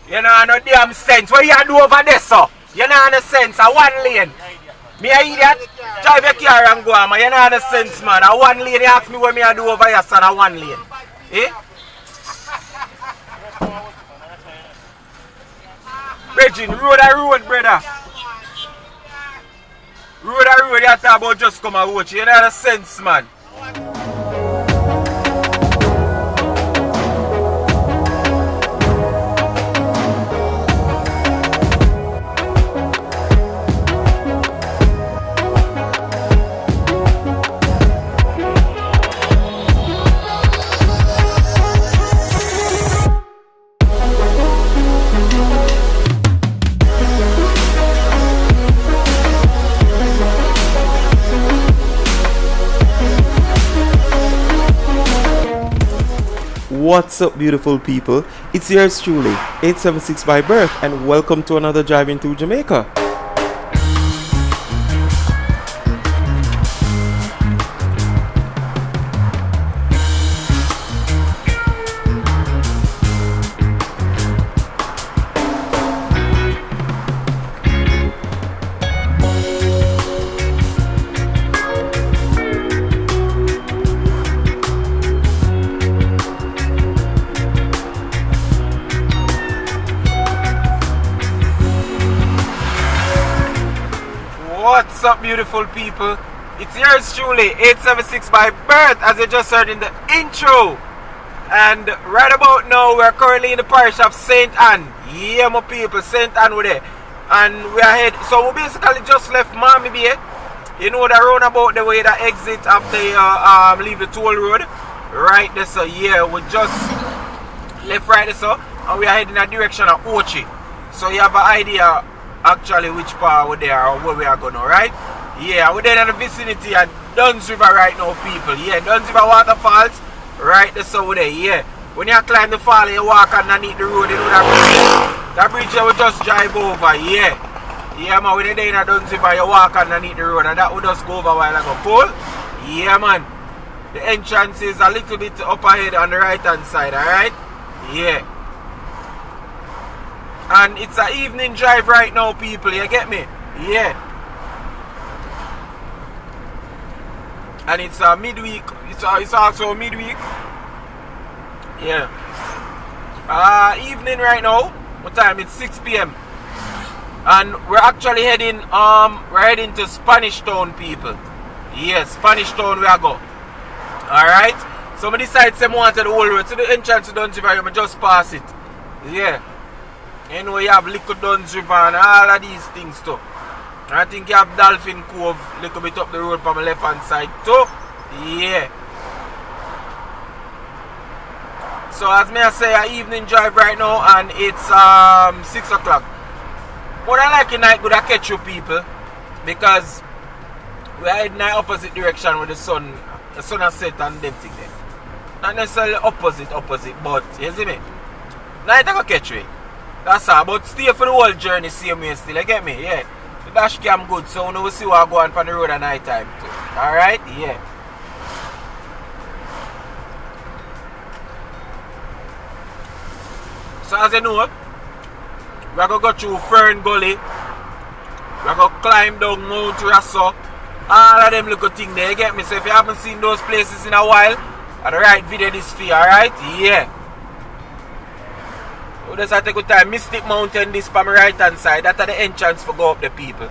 You know, no damn sense. What you do over there, sir? You know, no sense. A one lane. Me a idiot? Drive your car and go on, man. You know, no sense, man. A one lane, you ask me what me a do over here, son. A one lane. Eh? Regine, road a road, brother. Road a road, you talk about just come and watch. You know, no sense, man. What's up, beautiful people? It's yours truly, 876 by Bergs, and welcome to another Driving Through Jamaica. What's up, beautiful people? It's yours truly, 876 by Bergs, as you just heard in the intro. And right about now, we're currently in the parish of St. Anne. Yeah, my people, St. Anne we're there. And we're ahead. So we basically just left Miami Bay. You know the roundabout, the way that exit after you leave the toll road. Right there, so yeah, we just left right there, so. And we are heading in the direction of Ocho. So you have an idea actually which part we're there or where we are going, right? Yeah, we're there in the vicinity of Duns River right now, people. Yeah, Duns River waterfalls right there, so we're there. Yeah, when you climb the fall, you walk underneath the road, you know that bridge that we just drive over. Yeah, man, when you're there in Duns River, you walk underneath the road, and that would just go over a while ago. Cool? Yeah, man. The entrance is a little bit up ahead on the right hand side, alright? Yeah. And it's an evening drive right now, people, you get me? Yeah. And it's a midweek. It's also midweek. Yeah. Evening right now. What time? It's 6 p.m. And we're actually heading to Spanish Town, people. Yes, Spanish Town we are go. Alright? So I decided I wanted the whole road. So the entrance to Duns River, I just pass it. Yeah. You know, you have LiQWYD River and all of these things too. And I think you have Dolphin Cove a little bit up the road from the left hand side too. Yeah. So as me I say, an evening drive right now, and it's 6 o'clock. What I like in night good I catch you people, because we are heading in the opposite direction with the sun has set and them thing there. Not necessarily opposite, but you see me? Night I go catch you. That's all, but stay for the whole journey same way still, you get me? Yeah. The dash cam good, so we will see what I go on from the road at night time too. Alright? Yeah. So as you know, we're going to go through Fern Gully. We're going to climb down Mount Rasso. All of them little things there, you get me? So if you haven't seen those places in a while, at the right video this for you, alright? Yeah. We just have to take good time. Mystic Mountain, this from my right hand side. That's the entrance for go up the people.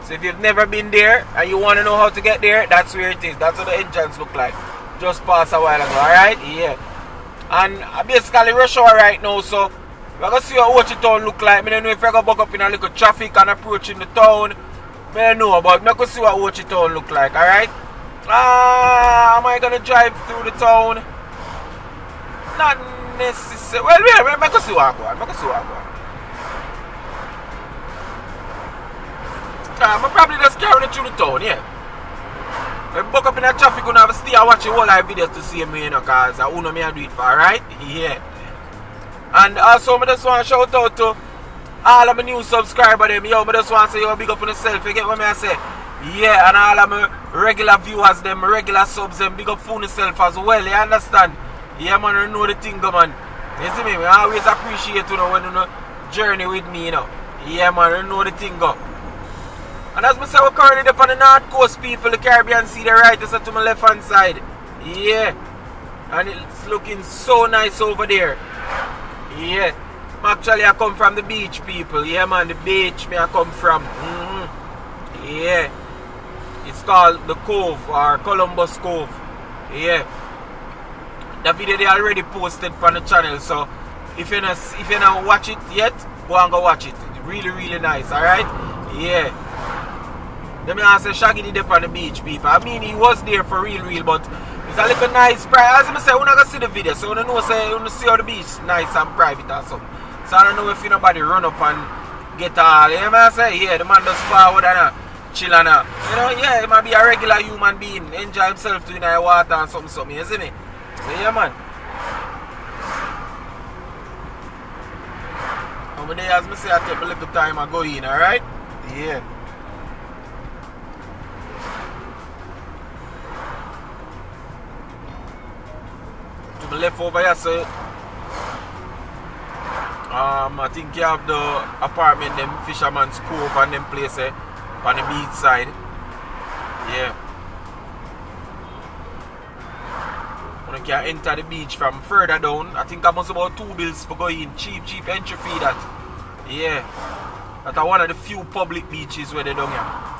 So if you've never been there and you want to know how to get there, that's where it is. That's what the entrance look like. Just pass a while ago, alright? Yeah. And I basically rush hour right now, so we're going to see what Ocho town look like. I don't know if we're going to buck up in a little traffic and approaching the town. I don't know, but I'm going to see what Ocho town look like, alright? Am I going to drive through the town? Not necessarily. Well, I'm going to see what I'm going to see what I'm going. I'm probably just carrying it through the town, yeah. If I buck up in the traffic, I'm going to stay and watch the whole live video to see me, you know, because I won't know me and do it for, alright? Yeah. And also, I just want to shout out to all of my new subscribers. Yo, I just want to say, yo, big up on yourself. You get what I say? Yeah, and all of my regular viewers, them regular subs, them big up for yourself as well. You understand? Yeah, man, you know the thing, man. You see me? I always appreciate, you know, when you know, journey with me, you know. Yeah, man, you know the thing go. And as I say, we're currently up on the north coast, people, the Caribbean Sea, the right is to my left hand side. Yeah. And it's looking so nice over there. Yeah. Actually, I come from the beach, people. Yeah, man, the beach me I come from. Yeah. It's called the Cove or Columbus Cove. Yeah. The video they already posted on the channel, so if you not watch it yet, go and go watch it. It's really, really nice, alright? Yeah. Let me say Shaggy did up on the beach, people. I mean, he was there for real, but it's a little nice, as I say, we're not going to see the video, so you know, say, you see how the beach nice and private or something. So I don't know if nobody run up and get all, you know what I say? Yeah, the man does forward and chill and you know, yeah, he might be a regular human being, enjoy himself to in the water and something, you see me? So yeah, man. Over there, as I say, I take a little time and go in, alright? Yeah. To the left over here, so I think you have the apartment, them Fisherman's Cove and them place on the beach side. Yeah. You can enter the beach from further down. I think I must about 2 bills for going. Cheap entry fee that. Yeah. That's one of the few public beaches where they don't have.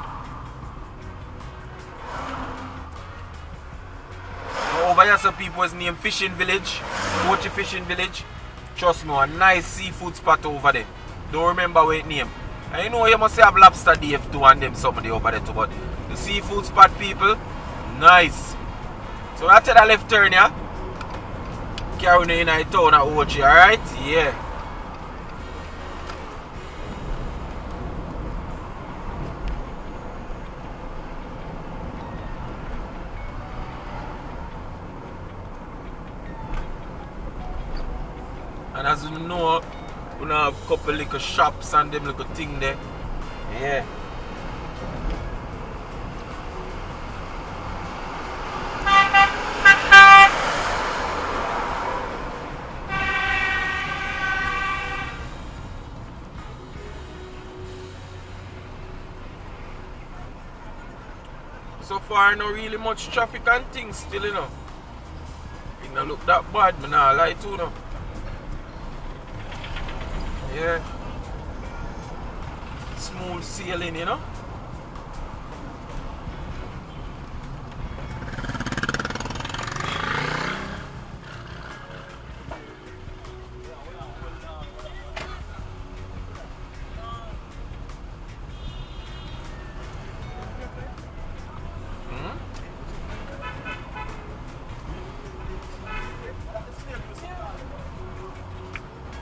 Over here some people is named Fishing Village. Ocho Fishing Village. Trust me, a nice seafood spot over there. Don't remember what it name. And you know you must have Lobster Dave too and them somebody over there too, but the seafood spot people, nice. So I take a left turn here. Carrying in the town of Ocho, alright? Yeah. And as you know, we have a couple little shops and them little thing there. Yeah. So far, no really much traffic and things still, you know. It don't look that bad, but nah, lie too, no. Yeah. Smooth sailing, you know.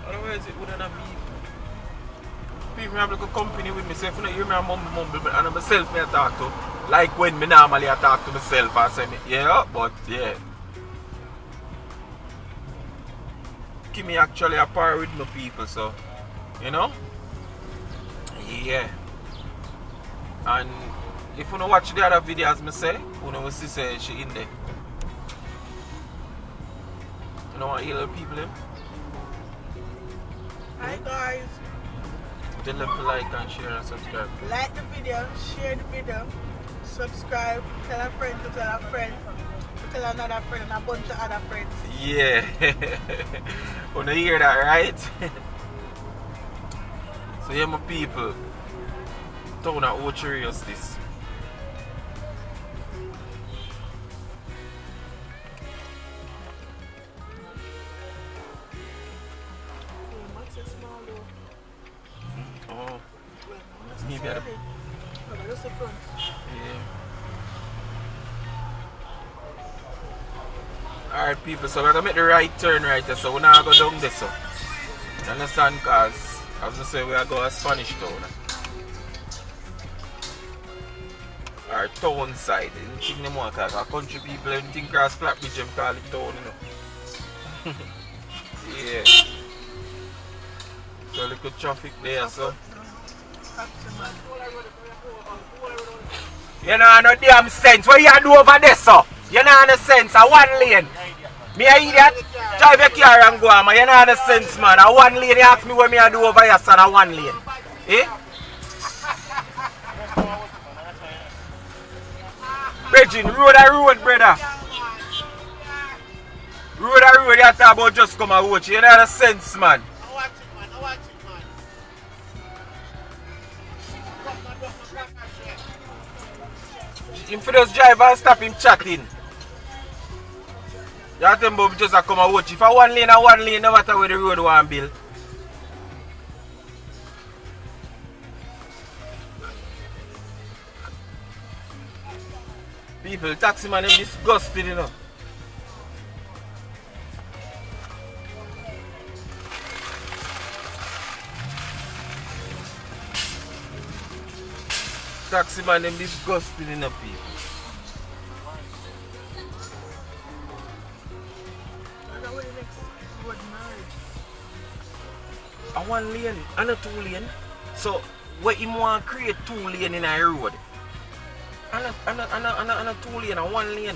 Otherwise it wouldn't have been. People have like a company with me, so if you know, you hear me mumble, and I'm myself me I talk to. Like when me normally I talk to myself, I say me, yeah, but yeah. Give me actually a par with my people, so you know? Yeah. And if you don't watch the other videos me say, you know, we see say she in there. You know what little people them? Hi guys. Tell them to like and share and subscribe. Like the video, share the video, subscribe, tell a friend to tell a friend, to tell another friend and a bunch of other friends. Yeah. Wanna hear that, right? So yeah, my people. Town of Ocho Rios this. Oh. Maybe at the... Just the front. Yeah. Alright people, so we're gonna make the right turn right there, so we're not gonna go down this, so you understand, cause as I say we are going to Spanish town. Our town side, you think them want, cause our country people everything cross Flatbridge them call it town, you know. Yeah. So look at traffic there, so you know no damn sense. What you do over there, so? You know no sense. A one lane. Me a idiot. Drive your car and go on, man. You know the sense, man. A one lane, you ask me what me I do over here, son. A one lane. Eh? Bridging, road a road, brother. Road a road, you talk about just come and watch. You know the sense, man. I watch it, man. Him for just drive and stop him chatting. You have to tell him just come and watch. If I one lane, no matter where the road want build. People, taxi man, them disgusted, you know. Taxi man, them disgusted, you know, people. A one lane and a two lane. So, what him want create two lane in a road? And a two lane and one lane.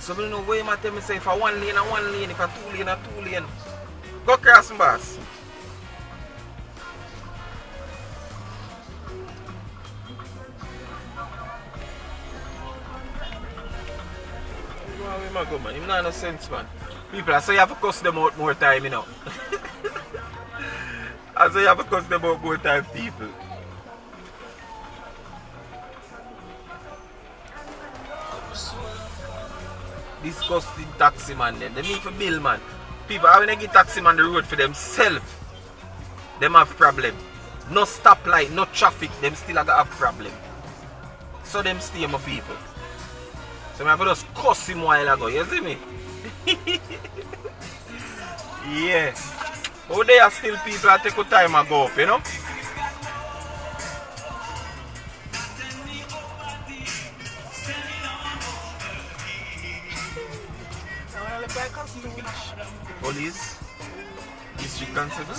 So, you know, where you tell me say if a one lane, if a two lane. Go cross, boss. Where go, man? Him not no sense, man. People, I say you have to cuss them out more time, you know. I say you have to cuss them out more time, people. Disgusting taxi man then. They need to bill, man. People, how when they get taxi man the road for themselves, them have problem. No stoplight, no traffic, them still have problem. So them stay, my people. So I have to just cuss him while ago, you see me? Yeah. Oh, there are still people that take a time and go up, you know? Police? District Constable?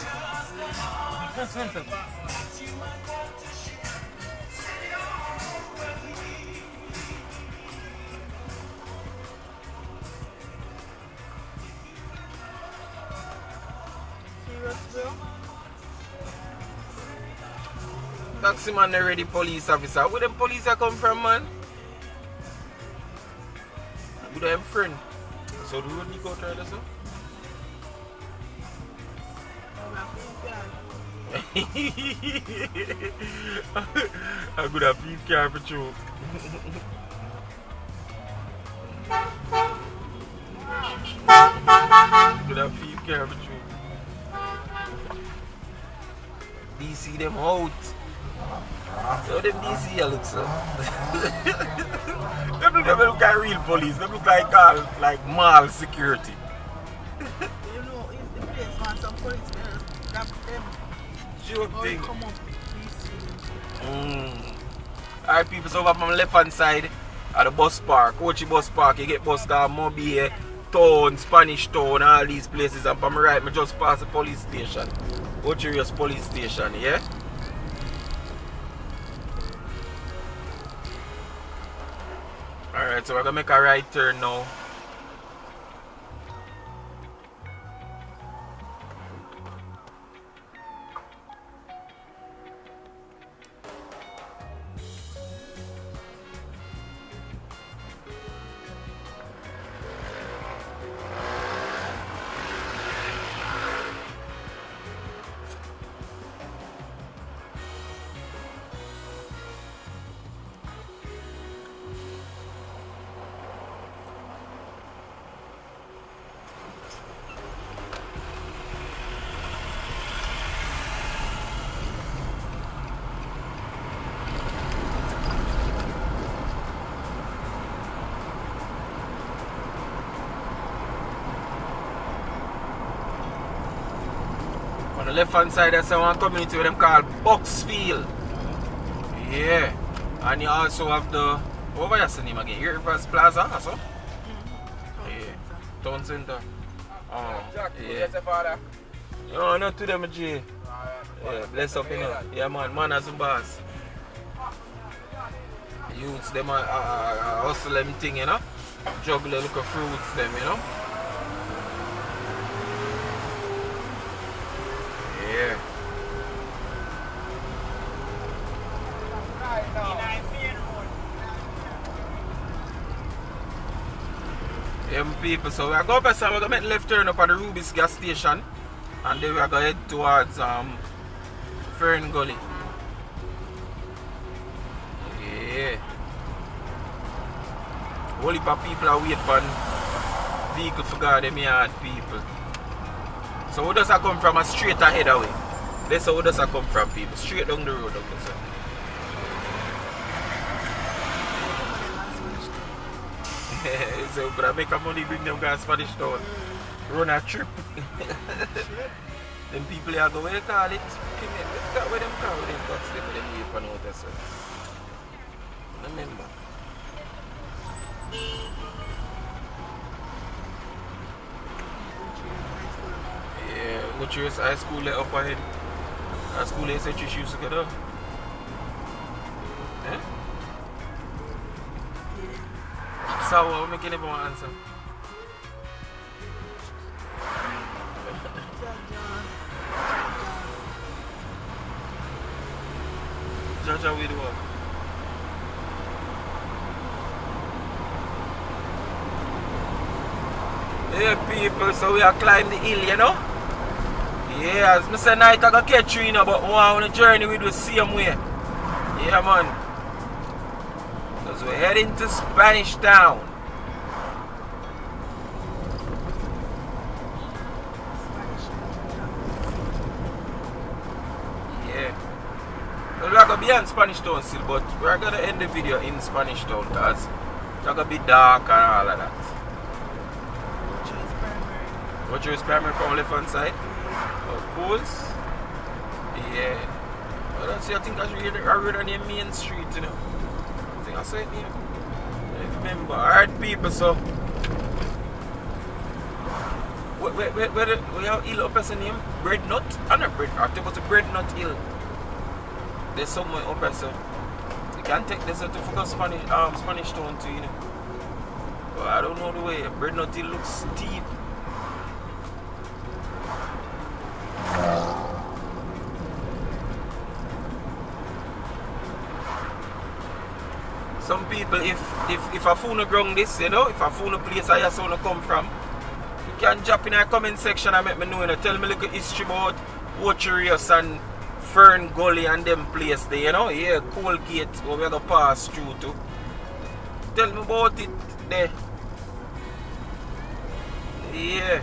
Taxi man already police officer. Where them police are come from, man? With them friend. So the road you go try this out? I could have feel car for you. Could have feel car for you. DC them out. So them DC looks so. They look like real police. They look like mall security. You know, in the place, man, some police grab them. Joke thing. Come up, Alright, people, so over on my left hand side at the bus park, Ocho bus park, you get bus down Mobile, Town, Spanish Town, all these places. And on my right, I just pass the police station. Ocho Rios police station, yeah? Alright, so we're gonna make a right turn now. On the left hand side, there's one community where them called Boxfield. Yeah. And you also have the, what was the name again? Rivers Plaza also? Yeah. Town Center. Oh, yeah. No, not to them, G. Yeah, bless up, you know. Yeah, man as a boss. Youths, them hustle them thing, you know. Juggle a look of fruits, them, you know. Yeah. People, so we are going to make left turn up at the Rubis gas station, and then we are going to head towards Fern Gully. Yeah. Whole heap of people are waiting for vehicle for God, them yard people. So we just come from a straight ahead away. That's how we just come from, people. Straight down the road. So. So we could make a money, bring them guys Spanish town. Run a trip. Them people are going, where they call it? Where them call them tax them, where them wait for notice. Remember. Yeah, what you high school let up ahead? High school they said you used to get up. Eh? So I'm making everyone answer. Jaja with what? Yeah, people, so we are climbing the hill, you know? Yeah, as I say, night I got catch you, you know, but on a journey we do the same way. Yeah, man. Because we're heading to Spanish Town. Yeah. We're going to be in Spanish Town still, but we're going to end the video in Spanish Town because it's going to be dark and all of that. What you is primary from left hand side? Of course. Yeah. Well, that's I think I read on the main street, you know. I think I said it here. I remember. Alright, people, so. We have hill up as a name? Bread Nut? I know bread. I think it was a Bread Nut Hill. There's somewhere up as a. You can take this to focus Spanish Town too, you know. But I don't know the way. Bread Nut Hill looks steep. Some people, if a phone ground this, you know, if a phone place I just want to come from, you can drop in a comment section and make me know, you know, tell me a little history about Ocho, Rios and Fern Gully and them place there, you know, yeah, Colgate, where we are going to pass through to. Tell me about it there. Yeah.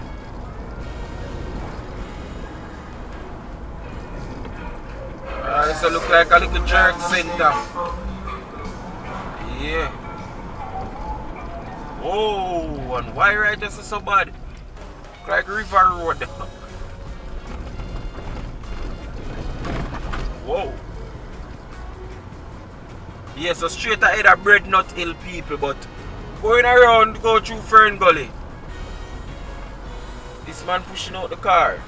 This look like a little jerk center. Yeah. Oh, and why right this is so bad? Look like River Road. Whoa. Yeah, so straight ahead of Bread Nut Hill, people, but going around go through Fern Gully. This man pushing out the car.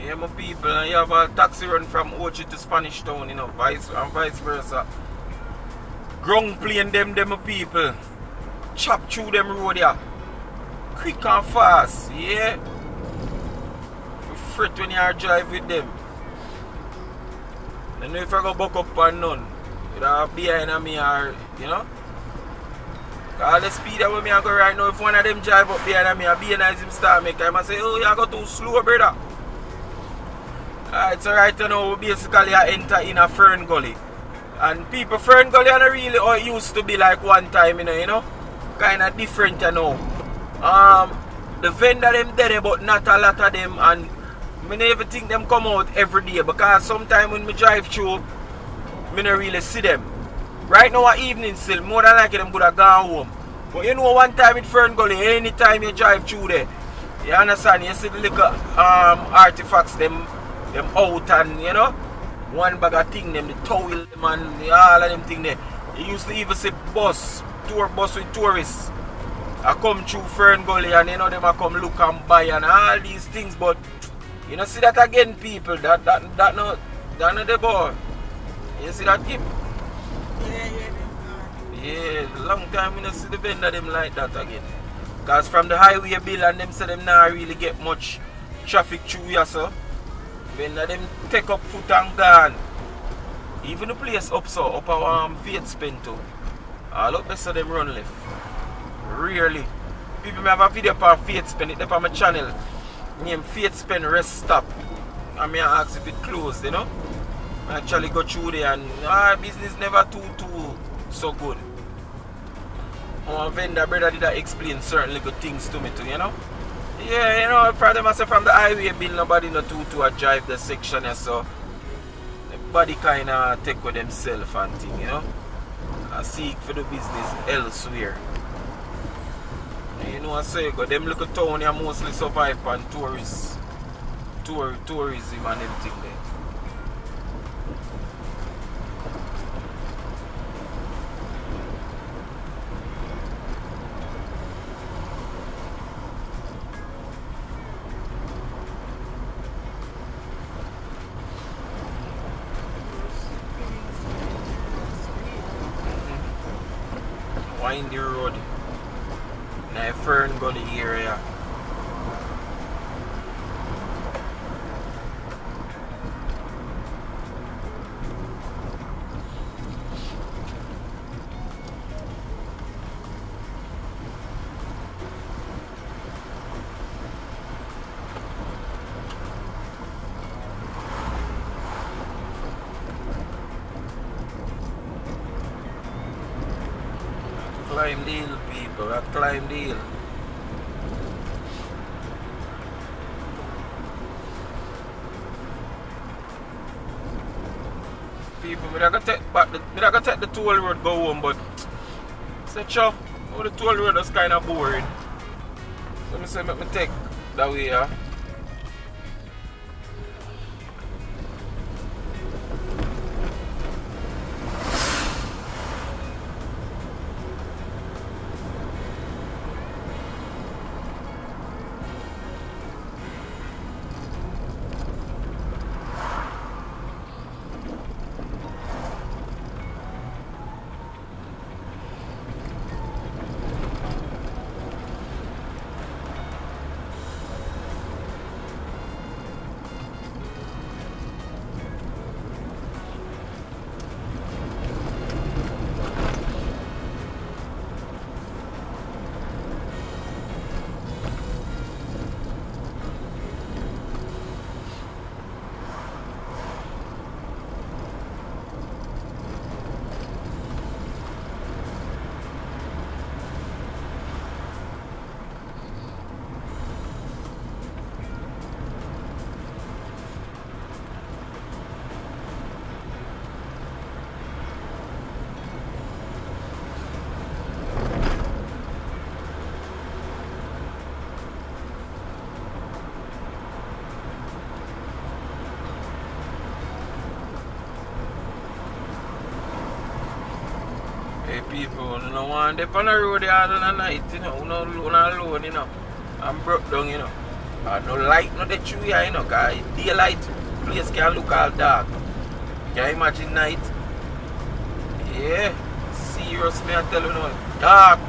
Yeah, my people, and you have a taxi run from Ocho to Spanish Town, you know, vice versa. Ground plane them my people. Chop through them road here. Quick and fast, yeah. You fret when you are drive with them. And if I go buck up and none, you know, behind me or, you know. All the speed that me I go right now, if one of them drive up behind me, I be nice him start make I say, oh, you go too slow, brother. Alright, so right now we basically enter in a Fern Gully. And people, Fern Gully are really how it used to be like one time, you know. Kind of different, you know. The vendor them there, but not a lot of them, and I never think them come out every day because sometimes when we drive through, I don't really see them. Right now at evening still, more than likely them could have gone home. But you know one time in Fern Gully, anytime you drive through there, you understand, you see the little artifacts them out, and you know, one bag of thing them, the towel them and all of them thing there. You used to even see tour bus with tourists. I come through Fern Gully and you know them I come look and buy and all these things, but you know see that again people, that not the boy. You see that him? Yeah. Yeah, long time we don't see the vendor them like that again. Cause from the highway bill and them say them not really get much traffic through here, so vendor them take up foot and gone. Even the place up so, up our Faith Spin too. All up there so them run left. Rarely. People may have a video for Faith Spin, it's up on my channel. Name Faith Spin Rest Stop. And me ask if it closed, you know. I actually go through there and business never too so good. One vendor brother did explain certain little things to me too, you know. Yeah, you know, for them I say from the highway bill nobody not too drive the section here, so everybody kinda take with themselves and thing, you know. I seek for the business elsewhere. You know what I say, go them little town here mostly survive on tourism and everything there. Windy road in a Fern Gully area. Climb the hill, people. I climb the hill. People, I gotta take the toll road go home, but such a the toll road is kind of boring. So I say, let me take that way, yeah. People, you know, one day on the road the other night, you know, alone, you know. I'm broke down, you know. No light, no the true here, you know, because daylight, place can look all dark. Can you imagine night? Yeah, serious, me I tell you now, dark.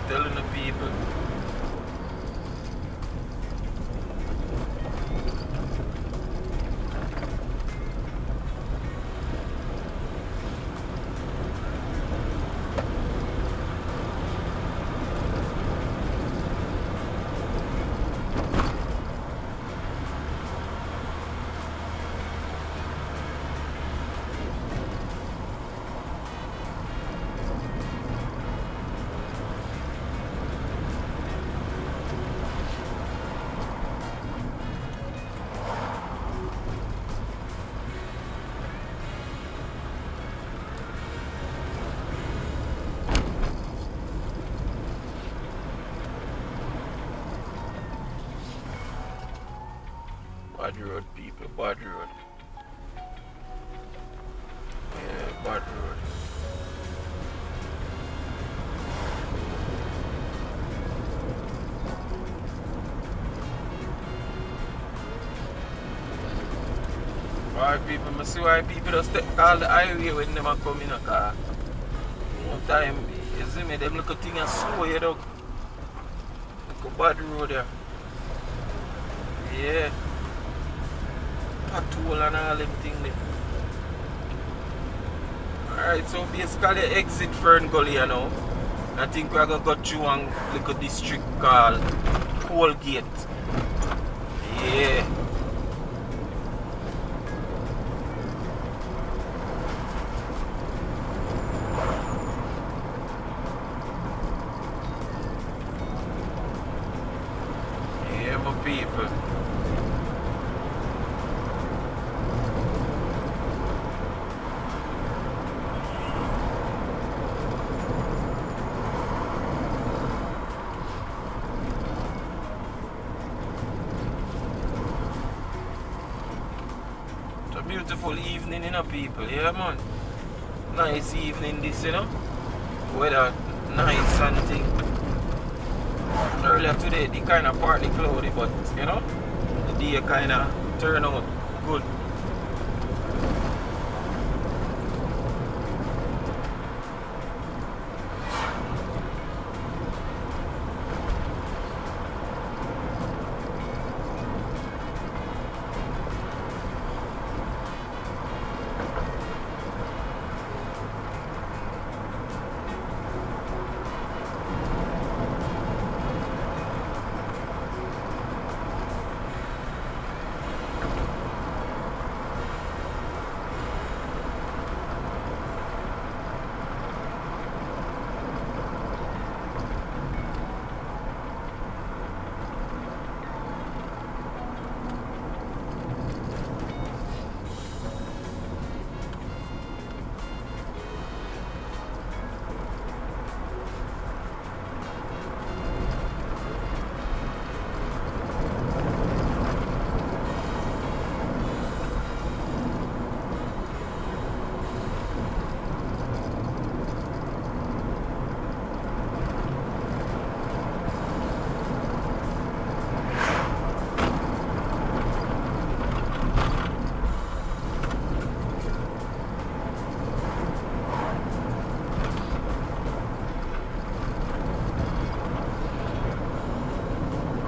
Telling the people. Bad road, people, bad road. Yeah, bad road. Alright people, I see why people just take all the highway when them are coming in a car. One time, you see me, them little thing are slow, you know. Look a bad road there. Yeah. Patrol and all them things there. Alright, so basically exit Fern Gully, you know. I think we're going to go through one little district called Colgate. Yeah. Yeah, my people. Beautiful evening, you know, people. Yeah, man. Nice evening, this, you know. Weather nice and thing. Earlier today, the kind of partly cloudy, but you know, the day kind of turn out good.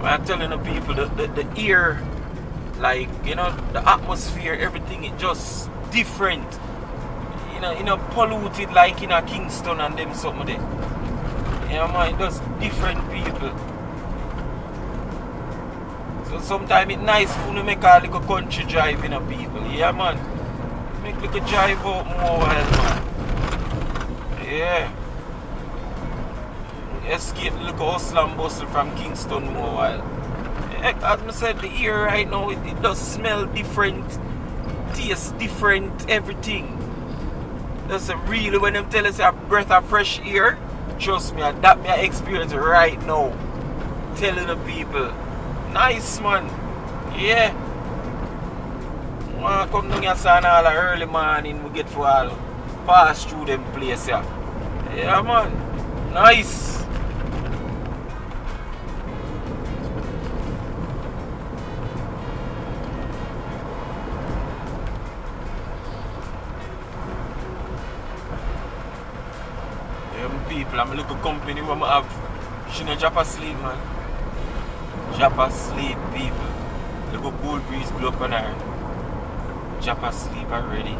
I'm telling the people the air, like, you know, the atmosphere, everything, it just different. You know, polluted like in a Kingston and them something there. You know, man, just different people. So sometimes it's nice for you to make a little country drive, you know, people. Yeah, man. Make a little drive out more while, man. Yeah. Escape the little hustle and bustle from Kingston more while. As I said, the air right now, it does smell different, taste different, everything. That's really, when them tell us a breath of fresh air, trust me, that my experience right now. Telling the people, nice, man. Yeah. I come down here and all the early morning, we get for all pass through them place here. Yeah, man. Nice. People, I'm a little company where I have, she no drop asleep, man. Drop asleep, people. Little cool breeze blow up on her. Drop asleep already.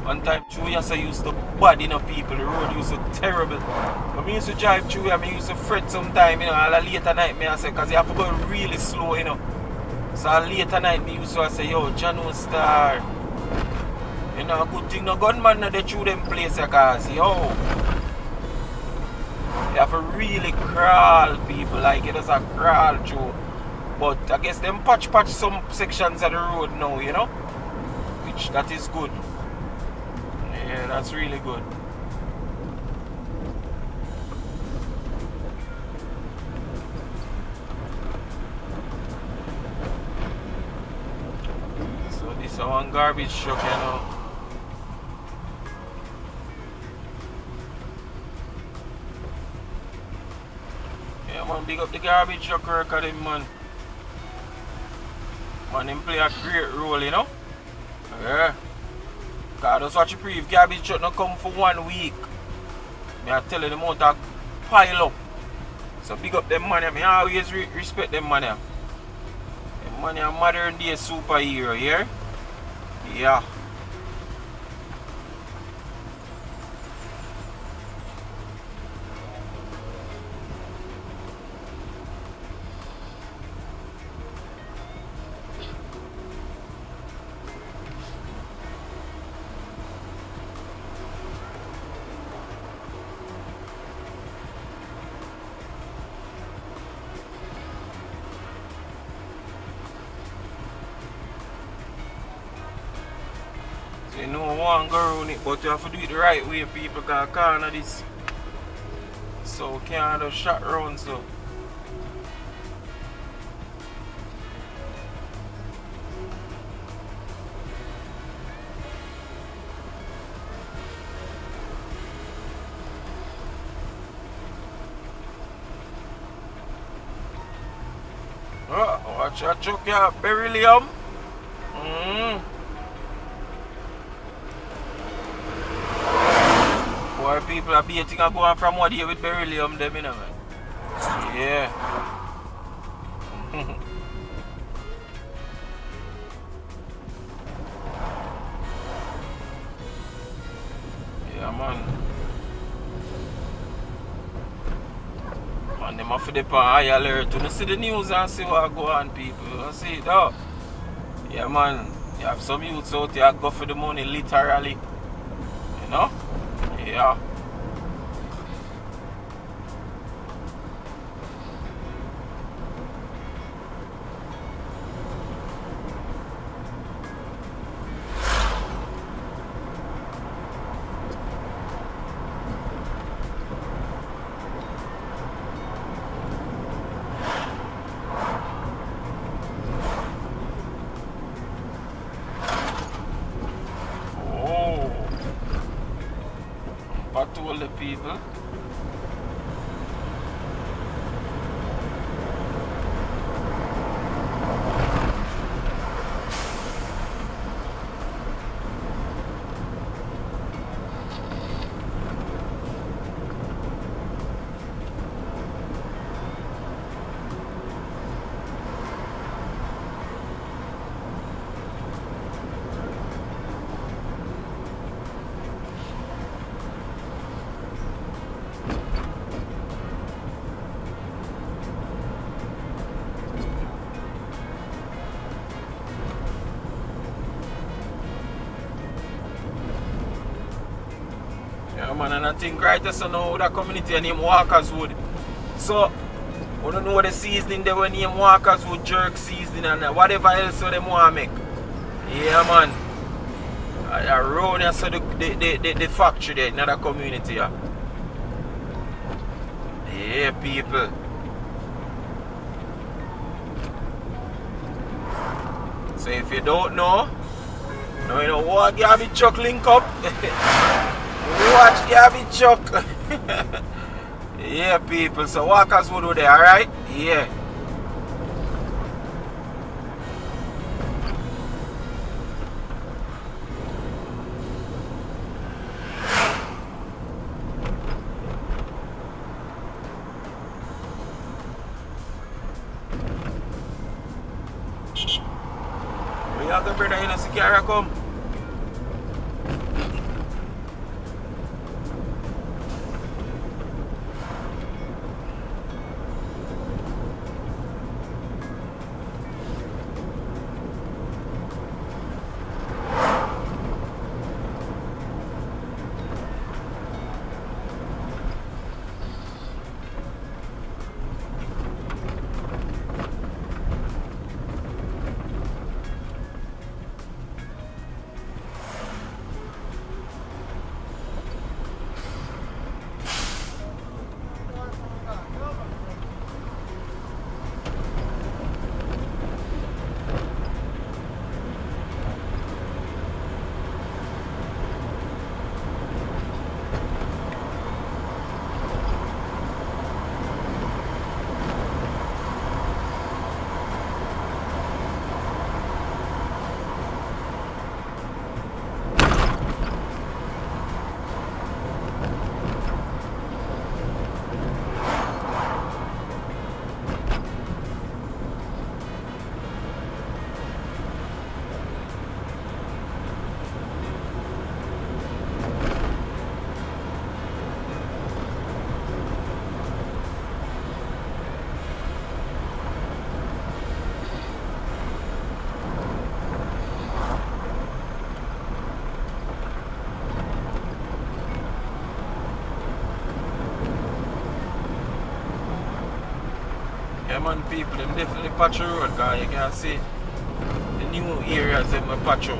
One time through here, I used to bad, you know, people. The road used to terrible. When I used to drive through here, I used to fret sometime, you know, all late at night, I say, because you have to go really slow, you know. So late at night, I used to say, yo, Jano Star. You know, good thing no gunman no they through them places, cause yo, you have to really crawl, people, like it does a crawl through. But I guess them patch some sections of the road now, you know, which that is good. Yeah, that's really good. So this is one garbage truck, you know. big up the garbage truck worker them, man. Man, them play a great role, you know? Yeah. Cause just watch the brief, garbage truck not come for 1 week. Me I tell you the amount of pile up. So big up them man, I always respect them man. Them man are modern day superhero, yeah? Yeah. You know one go around it, but you have to do it the right way, people, because corner this. So we can't just shot round so. Watch your truck here, beryllium. Boy, people are baiting and going from what here with beryllium, them, you know, man. Yeah. Yeah, man. Man, them have to depend on high alert. You see the news and see what go on, people. You see it, though. Yeah, man. You have some youths out here go for the money, literally. You know? Yeah. To all the people. Yeah, man, and I think right so now that community named Walker's Wood. So, we don't know what the seasoning they were named Walker's Wood, jerk seasoning and whatever else they want to make. Yeah, man. Around here, so the factory there, in that community. Yeah, people. So if you don't know, now you know what garbage truck link up. Watch garbage truck. Yeah, people. So Walkers would do there, alright? Yeah. We have the brother in a secure come. Yeah, man, people, them definitely patch road, because you can see the new areas them patch road.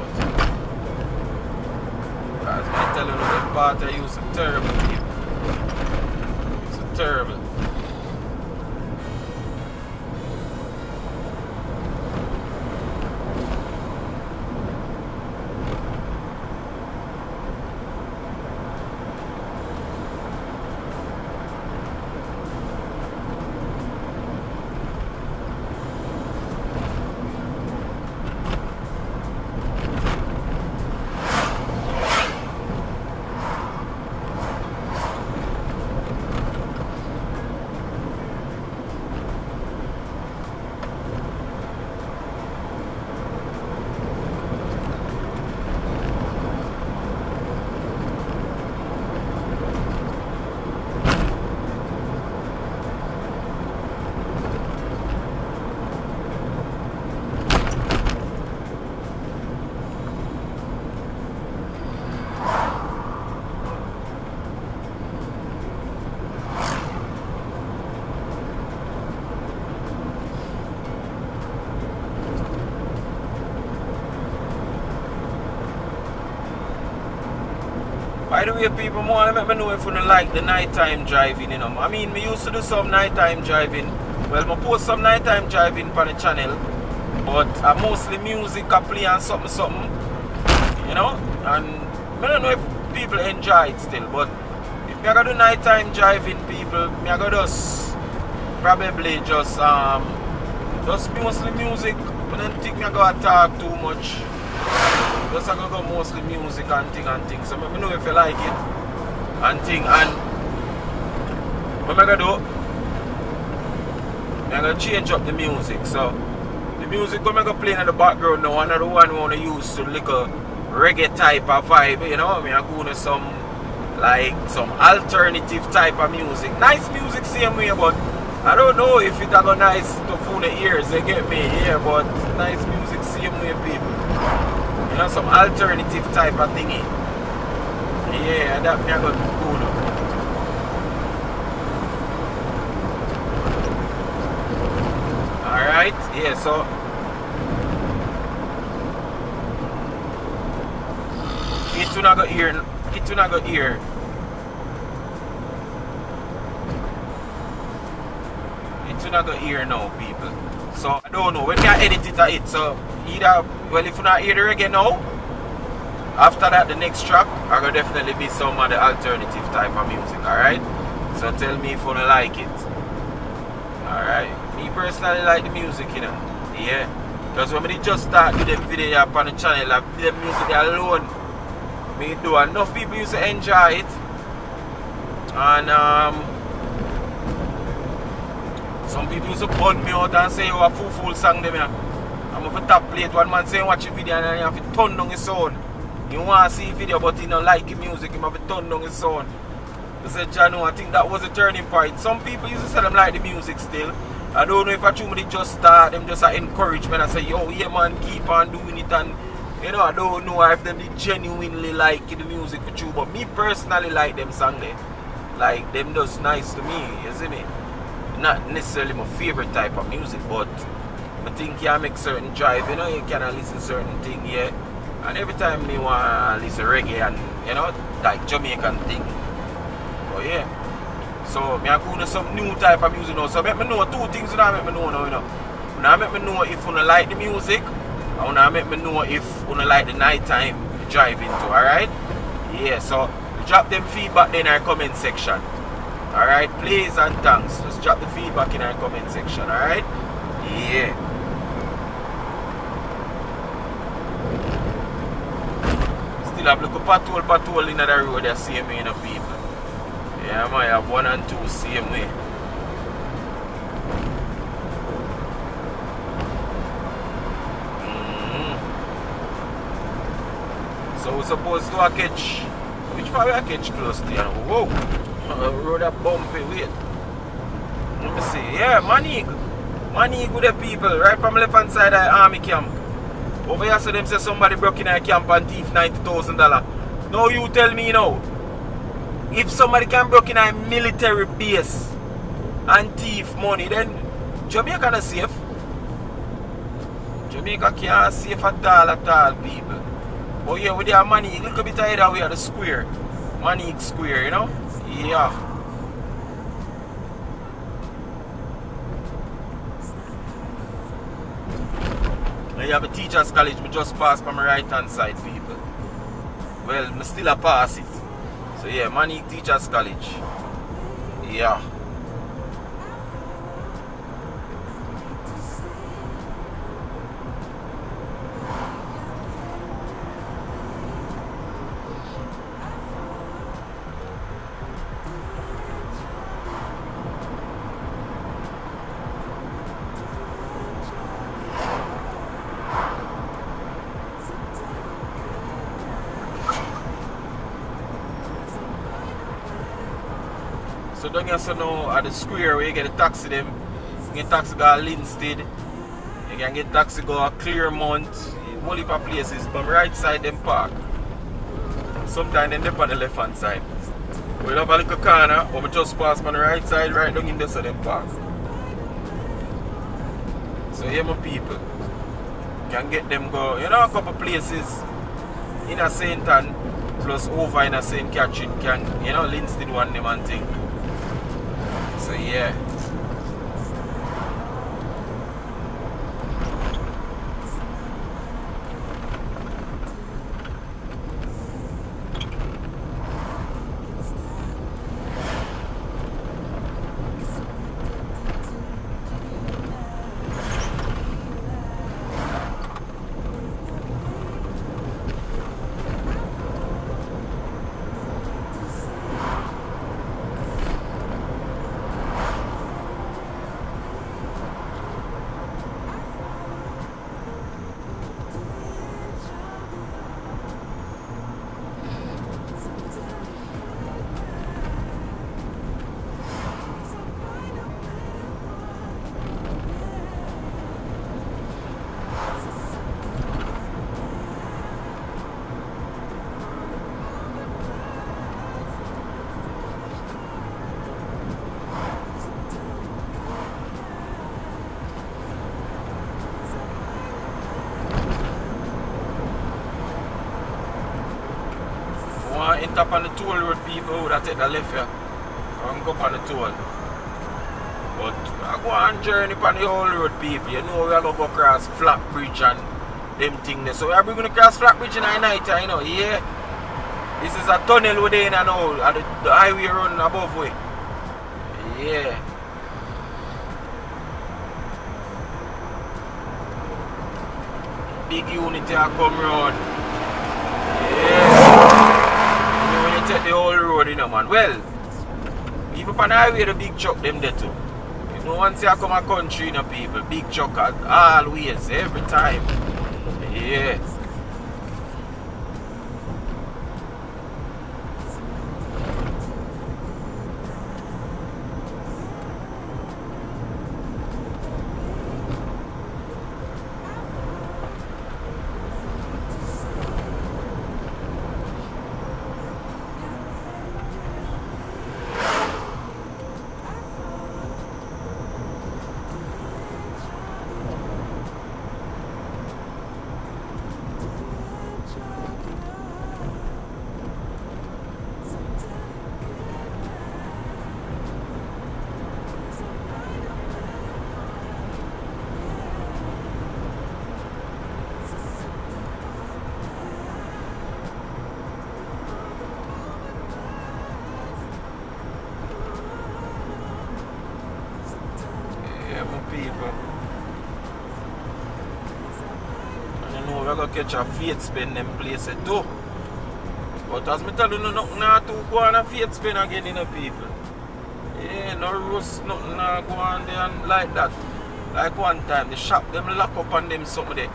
As I tell you, the part I use is terrible, people. It's terrible. By the way, people, more let me know if you don't like the nighttime driving, you know. I mean, me used to do some nighttime driving. Well, I post some nighttime driving on the channel, but mostly music I play and something, you know. And I don't know if people enjoy it still, but if me I do nighttime driving, people, me I go just probably just mostly music. I don't think me I go talk too much. Just I go mostly music and things. So let me know if you like it and thing. And what am I gonna do? I'm gonna change up the music. So the music I'm gonna play in the background now, another one I wanna use to like a reggae type of vibe, you know. I'm going to some alternative type of music. Nice music same way, but I don't know if it's go nice to full the ears, you get me? Yeah, but nice music same way, people. You know, some alternative type of thingy. Yeah, that me I got to go now. Alright, yeah, so it will not go here. It will not go here. It will not go here now, people. So I don't know. When I edit it at it, so either, well, if you not hear the reggae now, after that the next track are gonna definitely be some of the alternative type of music, alright? So tell me if you don't like it. Alright. Me personally like the music, you know. Yeah. Because when I just start doing them video up on the channel, like the music alone, me do enough people used to enjoy it. And some people used to bun me out and say, oh, a full song them here. I'm up a top plate, one man saying watch a video and you have to turn down his sound. You want to see a video but he don't like the music, you have to turn down his sound. I said, Jano, I think that was a turning point. Some people used to say them like the music still. I don't know if I truly just start, them just encouragement. I say, yo, yeah man, keep on doing it. And you know, I don't know if them genuinely like the music for you, but me personally like them song there. Like them just nice to me, you see me? Not necessarily my favorite type of music, but I think you make certain drive, you know, you can listen certain thing, yeah. And every time me want to listen reggae and, you know, like Jamaican thing. But yeah. So me I go to some new type of music now. So make me know two things that make me know now, you know. Now make me know if you don't like the music, and now make me know if you don't like the nighttime driving too, alright? Yeah, so drop them feedback in our comment section. Alright, please and thanks. Just drop the feedback in our comment section, alright? Yeah. Still have look a patrol in the road that same way, you know, people. Yeah, I might have 1 and 2 same way. So we're supposed to catch. Which part we catch close to? Whoa! Road a bumpy, wait. Let me see. Yeah, Manig with the people, right from left hand side of the army camp. Over here, so them say somebody broke in our camp and thief $90,000. Now you tell me now, if somebody can broke in a military base and thief money, then Jamaica not safe. Jamaica can't safe at all, people. But yeah, with their money, a little bit either way at the square. Money square, you know? Yeah. Now you have a teacher's college, we just passed by my right hand side, people. Well, I still a pass it. So yeah, money teacher's college. Yeah. So down here so now at the square where you get a taxi them. You get taxi go to Linstead. You can get taxi go to Clearmont. Whole heap of places. But right side them park. Sometimes them dip on the left hand side. We have a little corner where we just pass on the right side right down in there so them park. So here my people. You can get them go, you know, a couple places in a St. Ann plus over in a St. Catherine can, you know, Linstead one them and thing. So yeah. Enter up on the toll road, people would have take the left here and go up on the toll. But I go on journey on the whole road, people. You know we are going to go across Flat Bridge and them things there. So we are going to cross Flat Bridge in the night, you know, yeah. This is a tunnel we're in now, and the highway run above way. Yeah. Big unit here come round. Yeah. Take the whole road, you know, man. Well, even on the highway, the big truck them there too. You know, once you come a country, you know, people, big truck always, every time. Yeah. People. And you know we're going to catch a faith spin them places too. But as I tell you, nothing not to go on a faith spin again in the people. Yeah, no roast, nothing not go on there and like that. Like one time, the shop them lock up on them something there.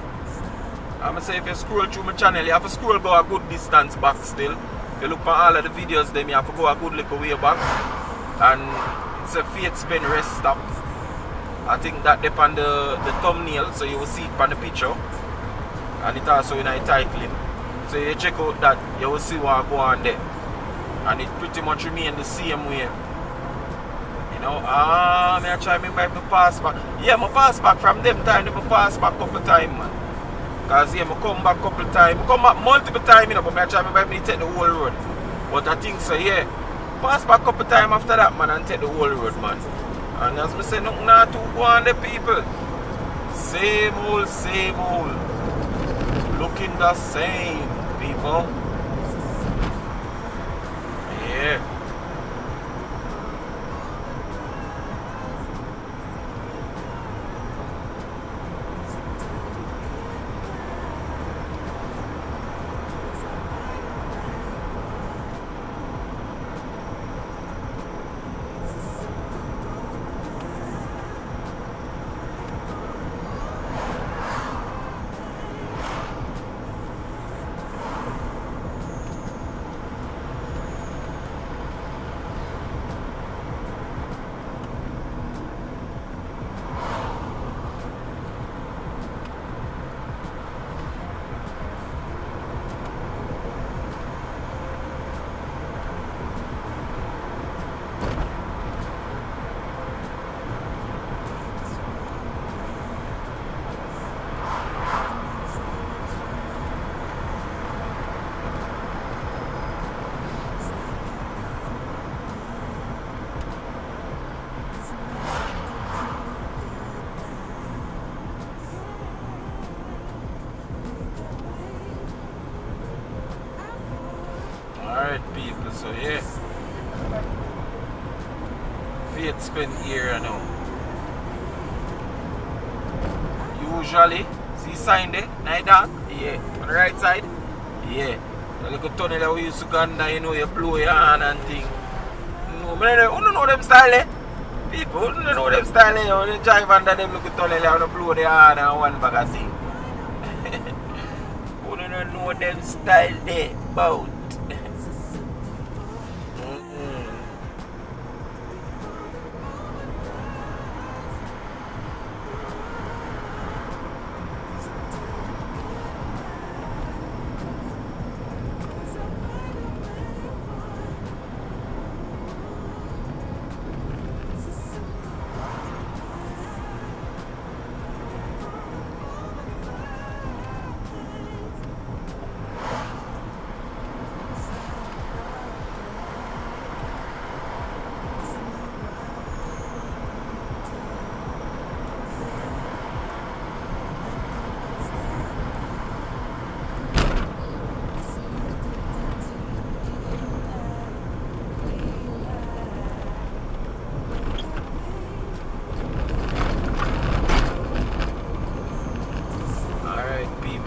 I'm say if you scroll through my channel, you have to scroll go a good distance back still. If you look at all of the videos them, you have to go a good little way back. And it's a faith spin rest stop. I think that depends on the thumbnail, so you will see it on the picture. And it also in a titling. So you check out that, you will see what go on there. And it pretty much remain the same way. You know, me I try me buy my pass back. Yeah, my pass back from them time, I pass back couple time, man. Cause yeah, I come back couple time. I come back multiple time, you know, but I try me buy me take the whole road. But I think so, yeah. Pass back couple time after that, man, and take the whole road, man. And as me say, nothing not to go on the people. Same old. Looking the same, people. Yeah. Alright people, so yeah. Faith spend here now. Usually, see sign there, night dark, yeah. On the right side, yeah. The little tunnel that we used to go under, you know, you blow your hand and thing. No, I don't know them style eh. People, I don't know them style eh. When they drive under them little tunnel, they want to blow their hand and one bag of thing. I don't know them style there, about.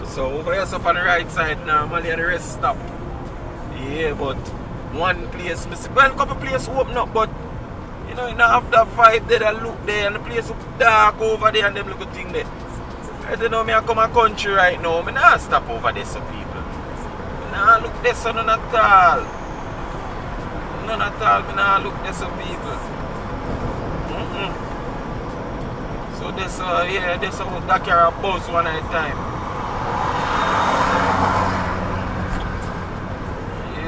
So over here up on the right side now, normally the rest stop. Yeah, but one place, well, a couple places open up, but you know, you don't have that vibe there, that look there, and the place up dark over there and them little thing there. I don't know, me I come a country right now, I not stop over there so people. Nah, look there so none at all. None at all, I nah look there so people. So this yeah, this that carry a bus one at a time.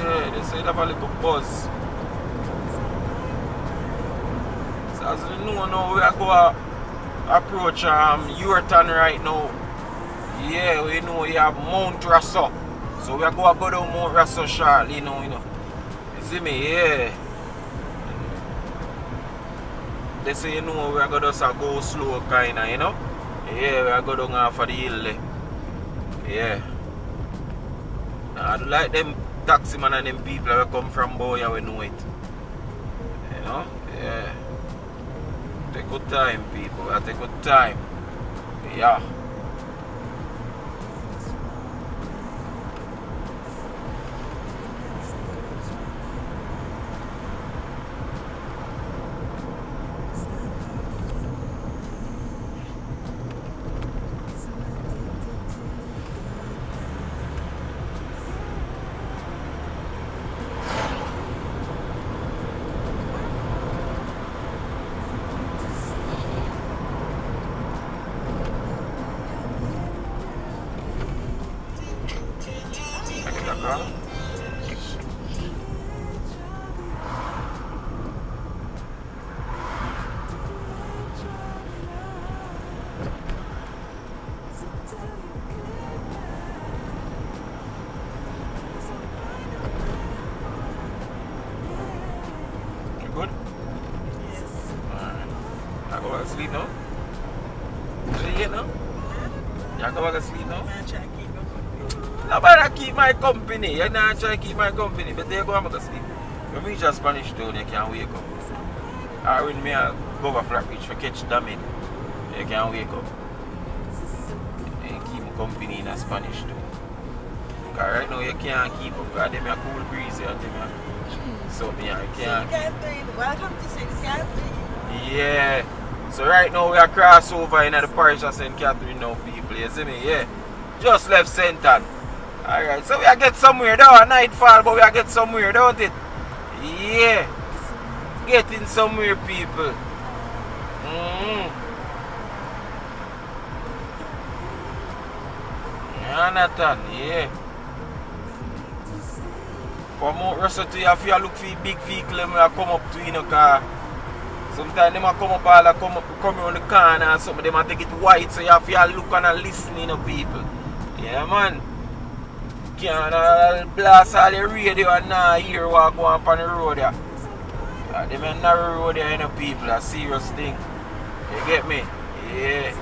They say they have a little buzz. So as you know now, we are going to approach Yorton right now. Yeah, we know we have Mount Rasso. So we are going to go down Mount Rasso shortly, you know. You see me? Yeah. They say, you know, we are going to just go slow kind of, you know. Yeah, we are going down for the hill there. Yeah. I do like them taxi man and them people that come from Boya, we know it. You know? Yeah. Take good time, people. Take good time. Yeah. go back to sleep now? You know? You go back to sleep now? I'm trying to keep you. Nobody keep my company. You're not trying to keep my company, but they go back to sleep. When we just Spanish town, you can't wake up. Or when me go over flat beach for catch damage, you can't wake up. And keep my company in a Spanish town. Because right now you can't keep up because them are cool breeze and them are so me I can't. Welcome to St. Catherine. Yeah. So right now we are cross over in the parish of St. Catherine now, people. You see me? Yeah. Just left St. Ann. Alright, so we are get somewhere though, nightfall, but we are get somewhere, don't it? Yeah. Getting somewhere, people. Jonathan, yeah. For more rest of you have to look for big vehicle when I come up to you know, car. Sometimes they might come up all come around the corner and something, they might take it wide, so you have to look and listen, you know, people. Yeah, man. Can't blast all the radio and now hear what go on the road there. Them a narrow road there, you know, people, a serious thing. You get me? Yeah.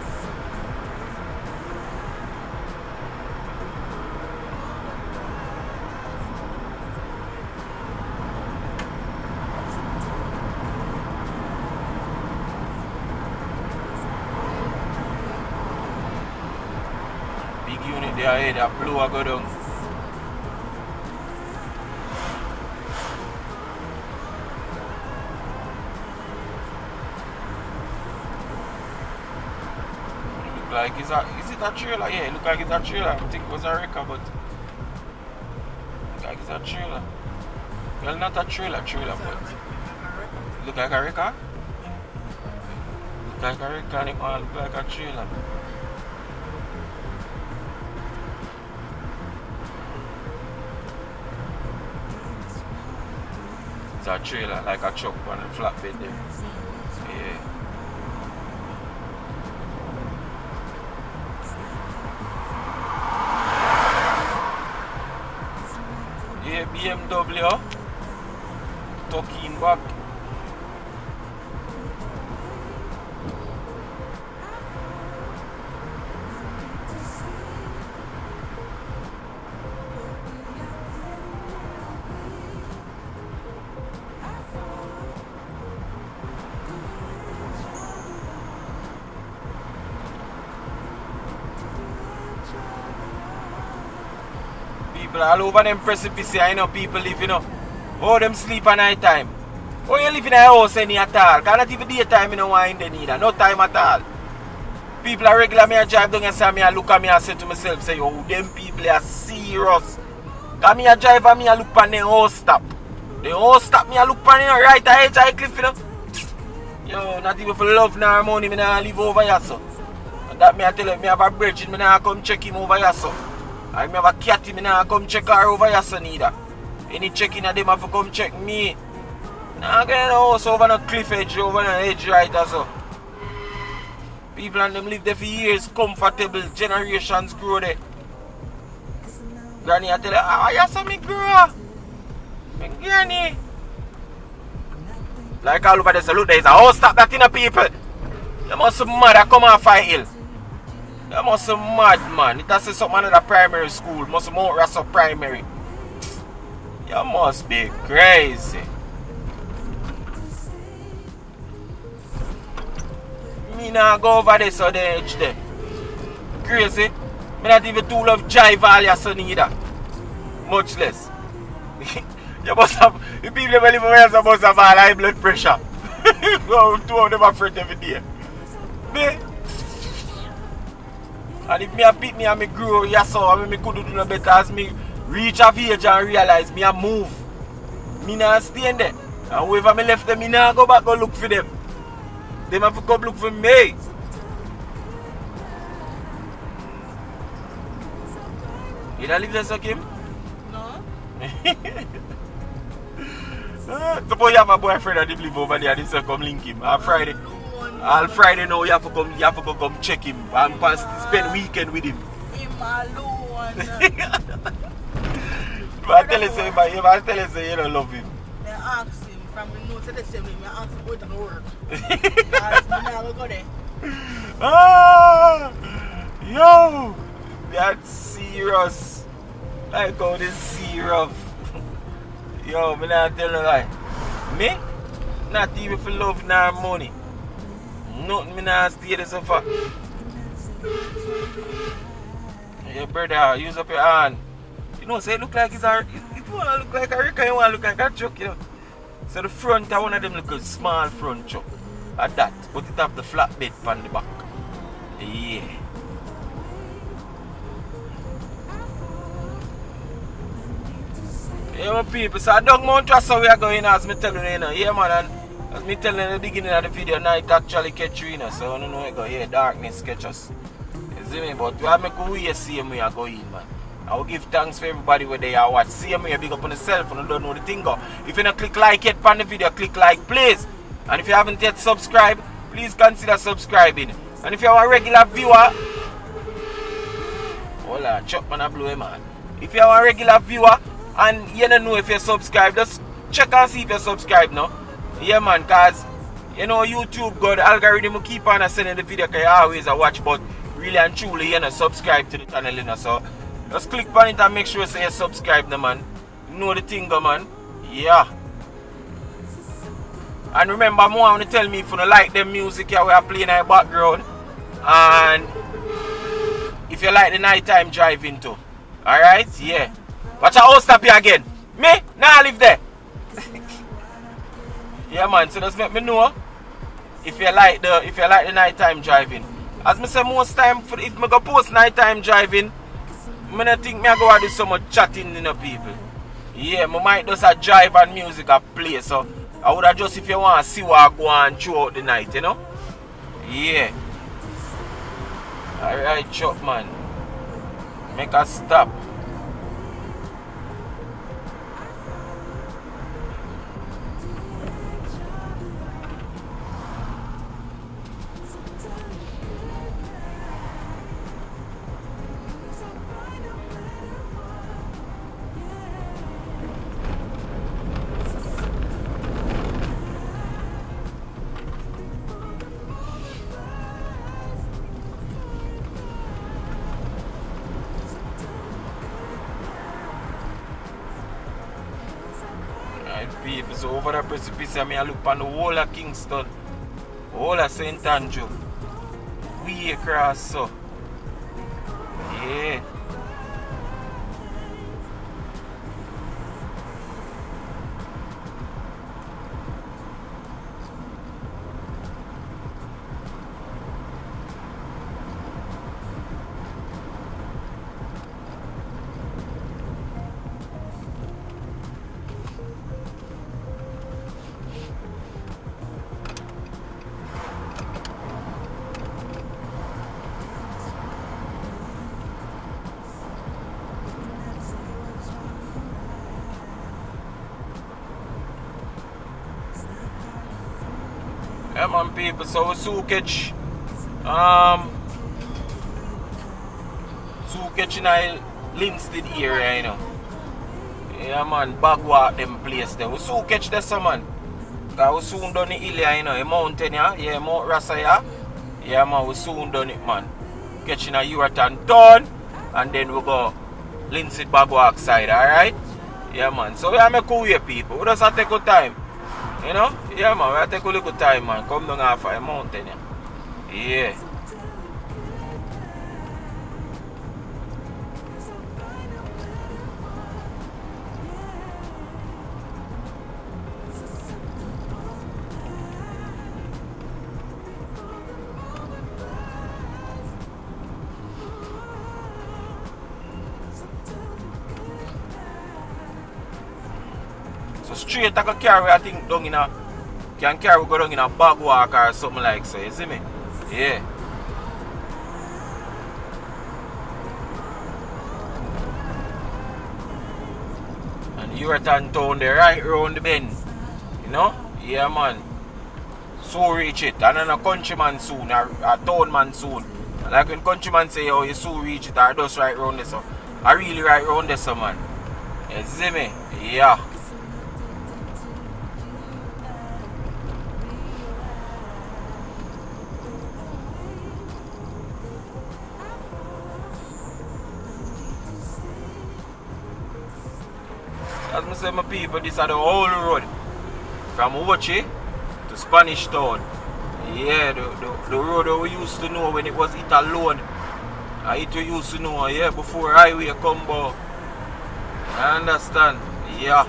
Big unit there, that blue I go down. Like, is it a trailer? Yeah, it look like it's a trailer. I think it was a wrecker, but look like it's a trailer. Well, not a trailer, but look like a wrecker. Look like a wrecker and it all look like a trailer. It's a trailer, like a truck on a flatbed there. Yeah. BMW tucking back. People all over them precipices, I know people live, you know. Oh, them sleep at night time. Oh, you live in a house any at all. Because not even daytime, you know, in the neither. No time at all. People are regular, me I drive down and say, me I look at me and say to myself, say, oh, them people are serious. Because me I drive and me I look at the house stop. The house stop, me I look at the right edge of the cliff, you know. Yo, not even for love nor money, me I live over here, so. And that me I tell you, me have a bridge, me I come check him over here, so. I have a cat, me now come check her over here, son, either. Any checking of them have to come check me. Now get a house over the cliff edge, over the edge right or so. People and them live there for years, comfortable, generations grow there. Granny I tell her, oh, yes, me grow. Me granny. Like all over there, so look, there is a house stop that in the people. You must be mad, I come off a hill. You must be mad, man. It has to say something in the primary school. Must be Mount Russell Primary. You must be crazy. Me nah go over there so they edge there. Crazy. Me not even too love jive all your son either. Much less. You must have, the people that live over here must have all high blood pressure. Two of them are afraid every day. Me? And if me a beat me and me grow, yes, so I mean, me could do no better as me reach a age and realize me a move. Me not stay in there. And wherever me left them, me not go back go look for them. Them have to come look for me. You don't live there, so Kim? No. Suppose you have a boyfriend and he live over there and he say come link him. On Friday. All Friday now you have to come check him and spend weekend with him. Him alone. If I tell you say you don't love him. They ask him from the notes of the same way, I ask go to the work. Because I never go there. Ah, yo, that's serious. I go this serious. Yo, me not tell you lie. Me, not even for love nor money. Nothing me not stay there so far. Hey brother, use up your hand. You know, say it look like it's a, it wanna look like a wreck, it wanna look like a truck, you know. So the front are one of them little small front truck. At that, but it have the flatbed on the back. Yeah. Yeah, my people, so I don't want to trust how we are going as me telling you, you know. Yeah, man, and as me telling you in the beginning of the video, night actually catch you, you know. So I don't know where it go. Yeah, darkness catch us. You see me? But we have to go here, see me I go in, man. I will give thanks for everybody where they are watch. See me, big up on yourself and you don't know the thing go. If you don't click like yet on the video, click like, please. And if you haven't yet subscribed, please consider subscribing. And if you are a regular viewer, hold on, chop man, I blow him, man. If you are a regular viewer and you don't know if you're subscribed, just check and see if you're subscribed now. Yeah, man, because you know YouTube got the algorithm will keep on sending the video because you always a watch, but really and truly you know subscribe to the channel, you know. So just click on it and make sure you subscribe now, man. You know the thing, man. Yeah. And remember, more want to tell me if you don't like the music here we are playing in the background. And if you like the nighttime driving too. Alright? Yeah. Watch out, I'll stop you again. Me? Nah, live there. Yeah, man. So just make me know if you like the nighttime driving. As me say most time, if me go post nighttime driving, I don't think me go do so much chatting, you know, people. Yeah, I might just a drive and music a play. So I would have just if you want to see what I go on throughout the night, you know? Yeah. Alright, chop man. Make us stop. People, so over the precipice, I look on the whole of Kingston, whole of St. Andrew, way across, so yeah. Yeah, man, people, so we soon catch in a Linstead area, you know. Yeah, man, Bagwalk them place there. We soon catch this, man. Because we soon done the hill, you know, a mountain, yeah, Mount Rasa, yeah. Yeah, man, we soon done it, man. Catching a Uraton town, and then we go Linstead Bagwalk side, alright? Yeah, man, so we are making way, people. We just have to take our time. You know? Yeah, man, we have to take a little time, man. Come down off a mountain, yeah. Yeah. So straight I can carry, I think, down in a, can carry go down in a Bagwalk or something like so, you see me? Yeah. And Uraton town there, right round the bend. You know? Yeah, man. So reach it. And then a countryman soon, a town man soon. Like when countryman say, oh, you so reach it, or just right round there, so. I really right round there, so, man. You see me? Yeah. As I say, my people, this is the whole road. From Ocho to Spanish Town. Yeah, the road that we used to know when it was it alone. It we used to know, yeah, before highway come by. I understand? Yeah.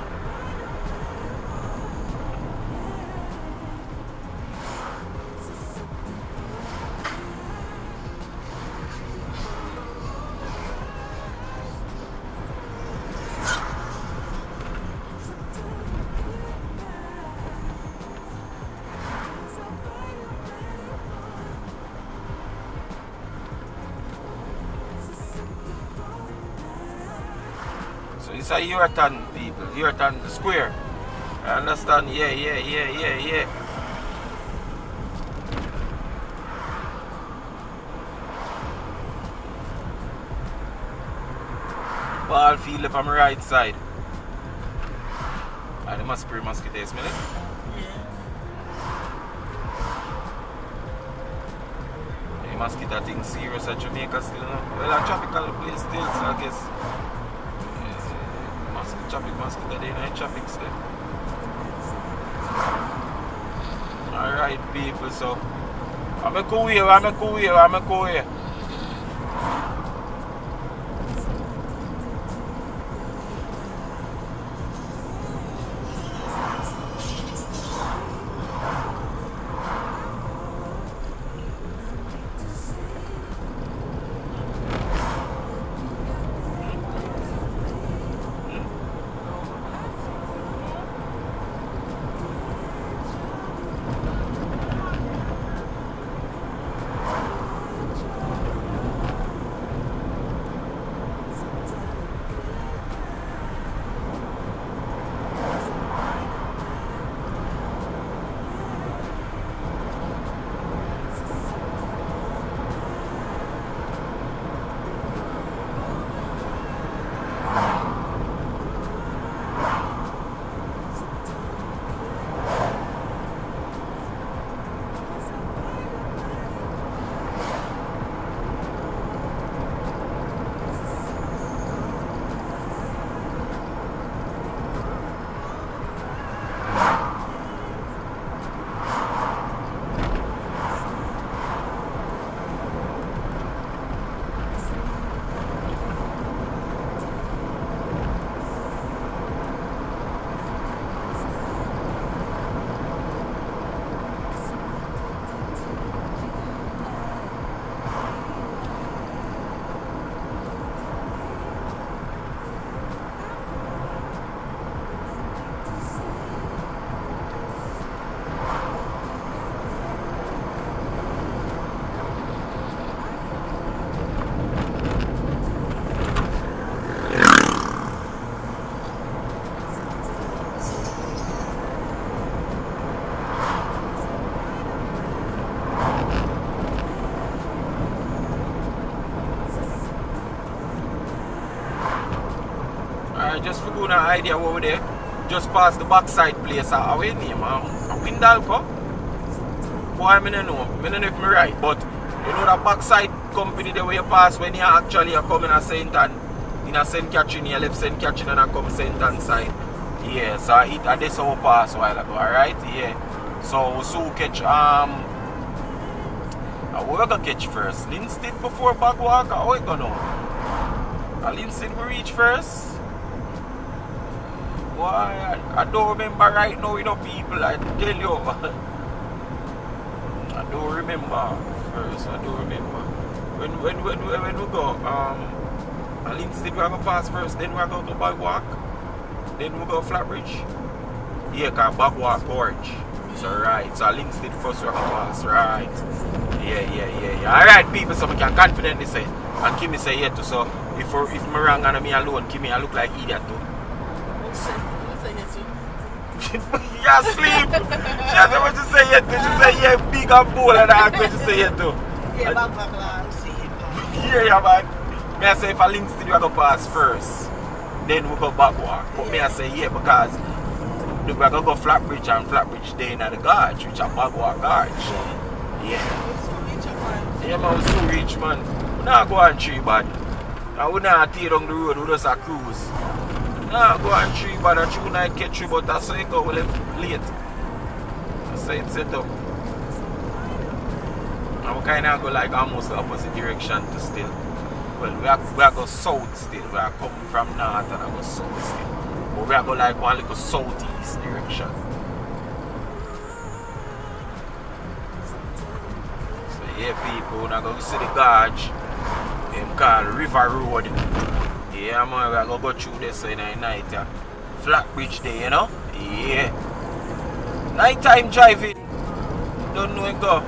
So it's a your turn, people. Your turn, the square. I understand? Yeah. Ball field up on my right side. And the must spray mosquito, smell it? The mosquito thing serious at Jamaica still, no? Well, a tropical place still, so I guess. Mosquito, they know traffic still. Alright, people, so. I'm a cool here. Just for good idea over there, just past the backside place, away name, Windalco. Boy, I don't know if I'm right, but you know that backside company the way you pass when you actually are coming at St. Ann, in a St. Catherine, you left St. Catherine and I come St. Ann side. Yeah, so I hit at this our pass a while ago, alright? Yeah. So we catch we're gonna catch first. Linstead before Bagwalk, how we gonna know? Linstead we reach first. Boy, I don't remember right now, you know, people, I tell you. I don't remember first, I don't remember. When we go, Linstead we're going to pass first, then we're going to Bagwalk, then we go Flatbridge. Yeah, because Bagwalk Porch. So right, so Linstead first we're going to pass, right. Yeah. Alright, people, so we can confidently say, and Kimmy say yeah too, so if me wrong and me alone, Kimmy I look like idiot too. You asleep. She has what you say yet. She say yeah big and bold and I what you say yet too. Yeah, back, see it. Yeah, man. Me I say if I Linstead we go pass first, then we go backward. But me I say yeah because we go Flatbridge and Flatbridge day in the gorge, which are backward gorge. Yeah. Yeah, man, we so rich, man. We not go on tree, bad. And we not tear down the road, we just a cruise. Nah, go on 3, but I true night catch you, but that's how it go, we left late. That's how it's set up. And we kind of go like almost the opposite direction to still. Well, we are go south still. We are coming from north and I go south still. But we are go like one little southeast direction. So yeah, people, we're going to see the gorge. Them called River Road. Yeah, man, we are going to go through this in the night. Flat bridge there, you know? Yeah. Nighttime driving. Don't know it go.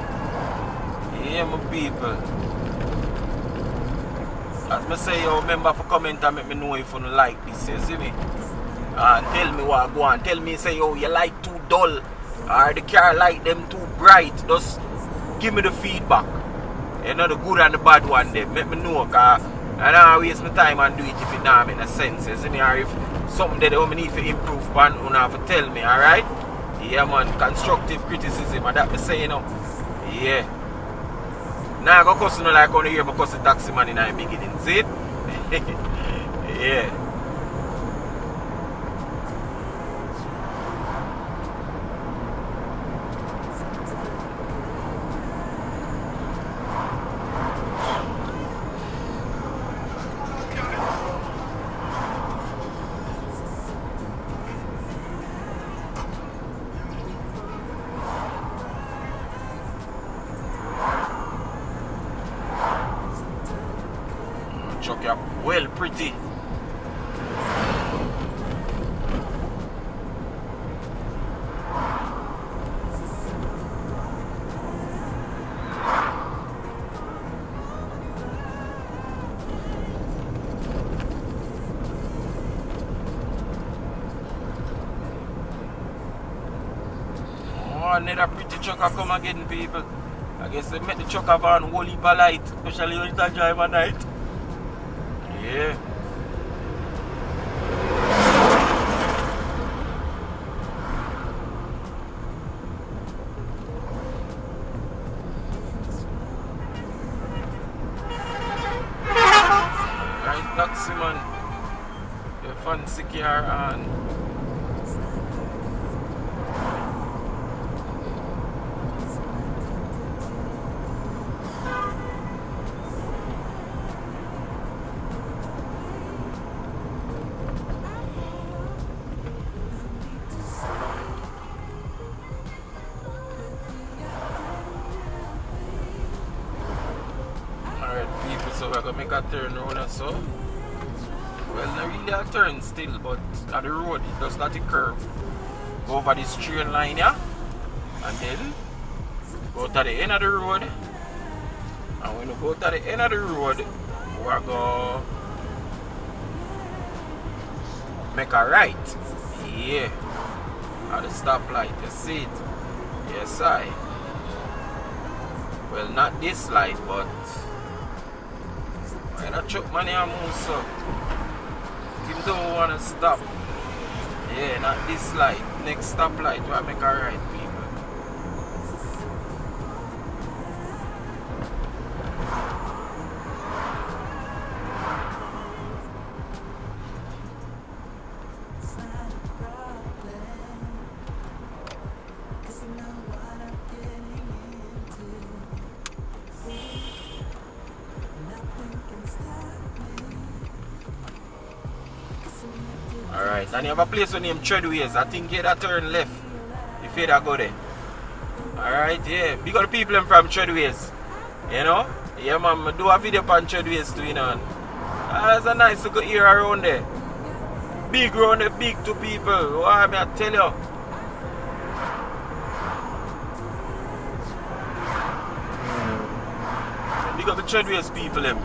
Yeah, my people. As I say, yo, remember for comment and let me know if you don't like this, you see me? And tell me what I go on. Tell me, say, yo, you like too dull. Or the car like them too bright. Just give me the feedback. You know, the good and the bad one there. Let me know, because I don't waste my time and do it if it don't make no sense, you see me? Or if something that I need to improve upon, you have to tell me, alright? Yeah, man, constructive criticism, and that me say, you know. Yeah. Now I go cuss no like on here because the taxi man in the beginning, see it? Yeah. Chuck up well pretty. Oh, another pretty trucker come again, people. I guess they make the trucker van whole heap of light, especially when it's a drive at night. Yeah. Right, taxi man. Your fancy car and so we're gonna make a turn around and so. Well, not really a turn still, but at the road, it does not a curve. Go over this train line here, and then go to the end of the road. And when you go to the end of the road, we're gonna make a right. Yeah. At the stoplight, you see it? Yes, I. Well, not this light, but when I chuck money and move so him don't want to stop. Yeah, not this light. Next stoplight where I make a right, people. Alright, and you have a place named Treadways. I think you that turn left. If you that go there. Alright, yeah. Big up the people from Treadways. You know? Yeah, man, I do a video on Treadways too, you know. There's a nice little area around there. Big round there, big to people. Why may I tell you? Big up the Treadways people, them.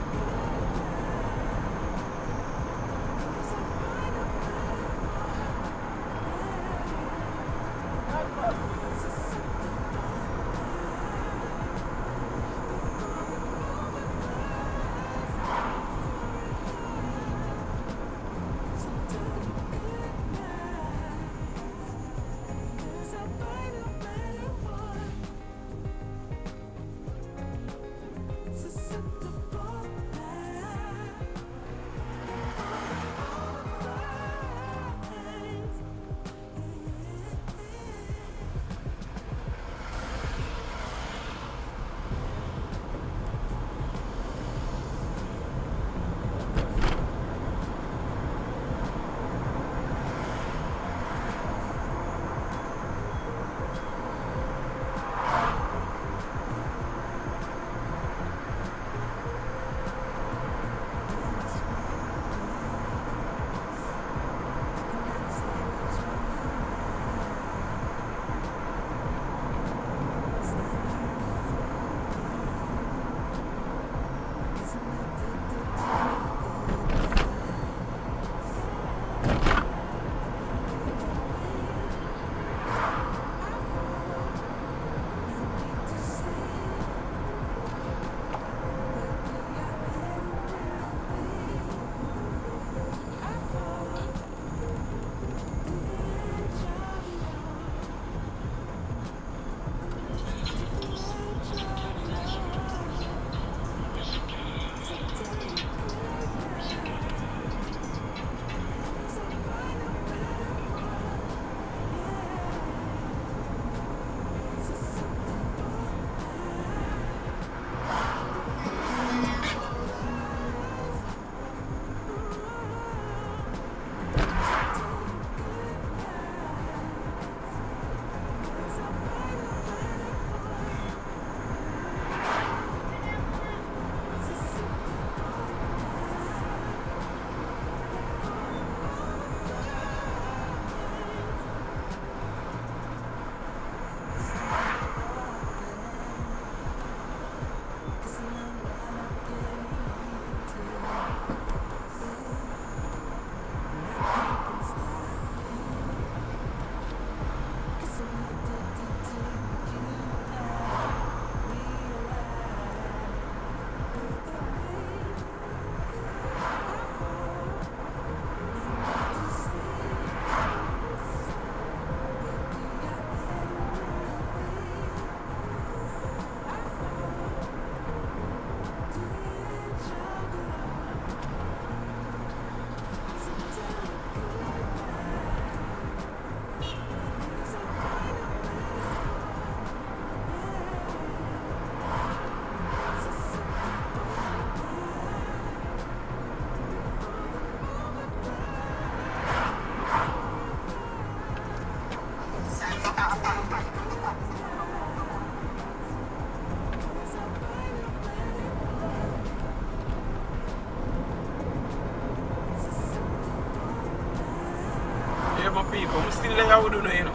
my people. I'm still there, we do know, you know.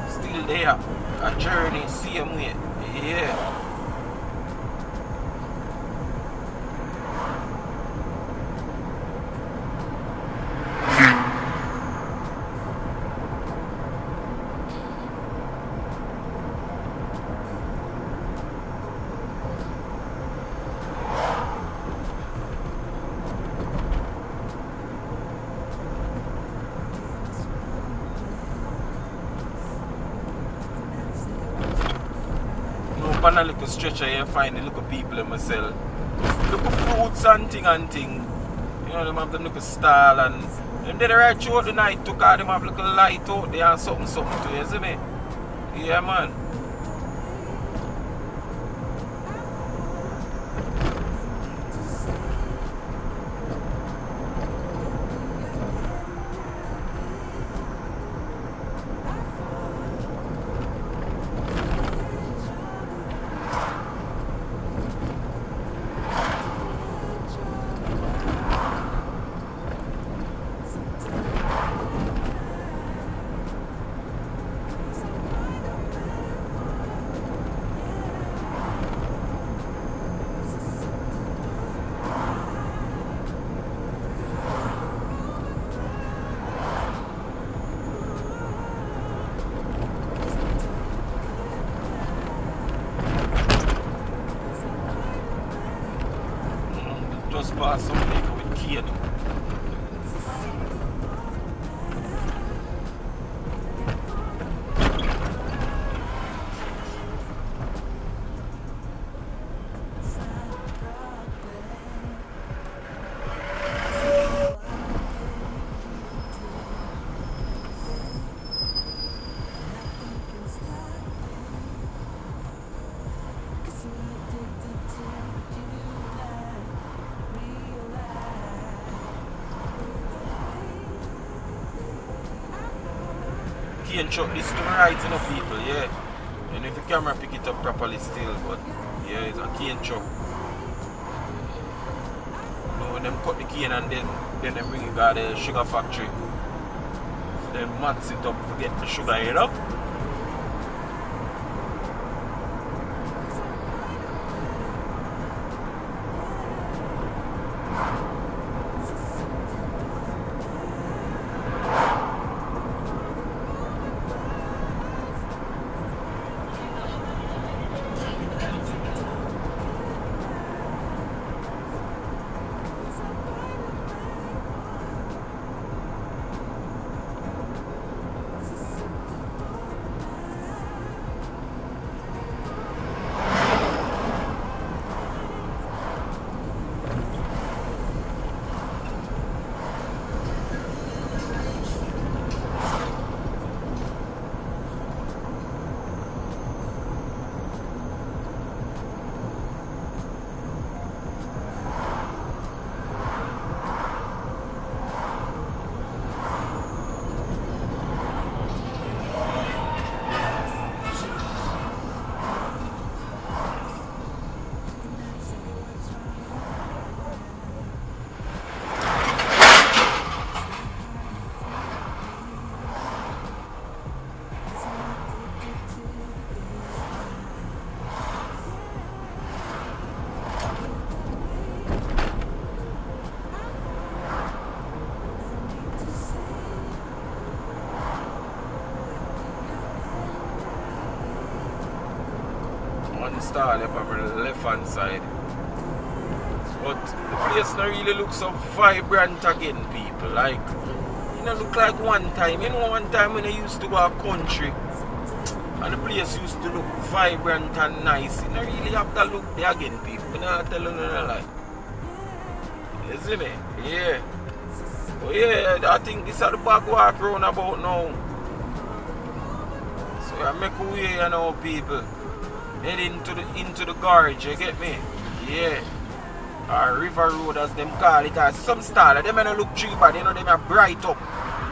Still there. A journey, same way. Yeah. On a little stretcher you find the little people in myself. Little fruits and thing. You know, them have them little stall and them did the right throughout the night too, cause them have little light out there and something to you see me? Yeah man. Just pass some people with cane. Cane truck this to the right, you know, people, yeah. And if the camera pick it up properly still, but yeah, it's a cane truck. You know, when them cut the cane and then they bring it to the sugar factory. Then mats it up to get the sugar, you know. Stall up on the left hand side. But the place not really look so vibrant again, people. Like, you know, look like one time. You know, one time when I used to go a country and the place used to look vibrant and nice. You don't really have that look there again, people. You know, I tell you no lie. You see me? Yeah. But yeah, I think this is the back walk round about now. So I make a way, you know, people. Head into the gorge, you get me? Yeah. Or River Road as them call it. As some style, them don't look too bad, you know, them are bright up.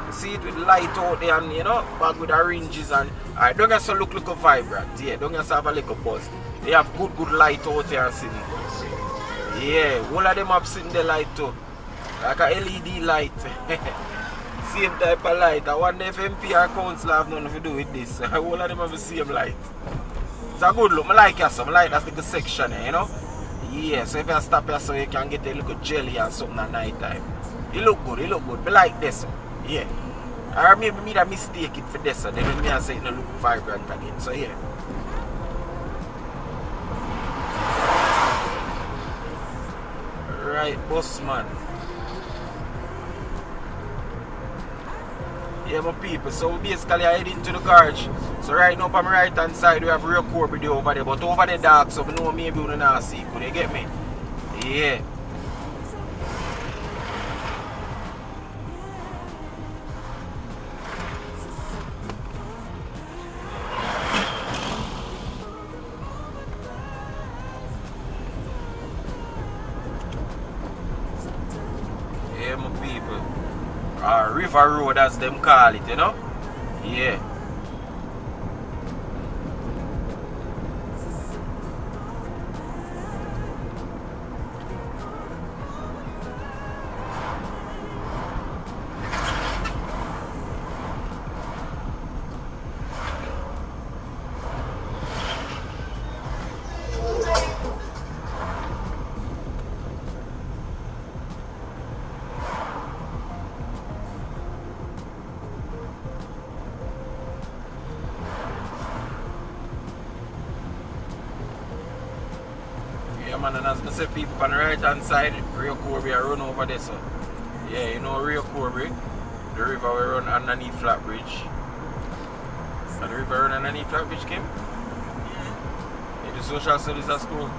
You see it with light out there and, you know, back with oranges and alright, don't just look vibrant, yeah, don't just have a little buzz. They have good light out there and sitting. Yeah, all of them have sitting the light too. Like a LED light. Same type of light. I wonder if MP or council have nothing to do with this. All of them have the same light. It's a good look. I like it, so I like that little section, you know? Yeah, so if you stop here so you can get a little jelly and something at night time. It look good, it look good. I like this, yeah. Or maybe me that mistake it for this, so then when I say it don't look vibrant again, so yeah. Right, boss man. Yeah, my people, so we basically are heading to the garage. So right now on my right hand side we have real LiQWYD over there, but over the dark, so we know maybe we don't know see. Could you get me? Yeah. Yeah, my people. River Road as them call it, you know? Yeah. Yeah, man, and as I say, people on the right hand side, LiQWYD are run over there, so. Yeah, you know LiQWYD, the river we run underneath Flat Bridge. And the river run underneath Flat Bridge, Kim? Yeah. In the social studies at school.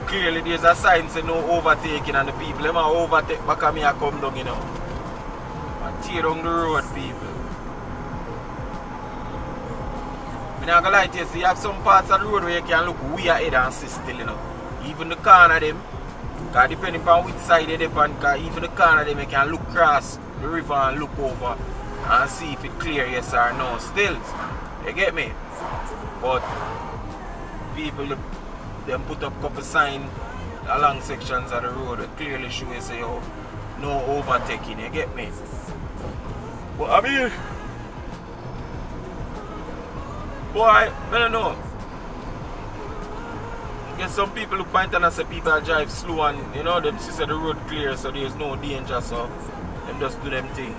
Clearly there's a sign saying no overtaking and the people, them are overtake back at me and come down, you know. And tear down the road, people. I'm not gonna lie to you, see, you have some parts of the road where you can look way ahead and see still, you know. Even the corner of them, because depending on which side they depend, because even the corner of them you can look across the river and look over and see if it clear, yes or no. Still, you get me? But people, them put up a couple signs along sections of the road that clearly show you say, oh, no overtaking, you get me? But I mean, boy, I don't know. I guess some people who point and say people drive slow and, you know, them see the road clear so there's no danger, so them just do them thing.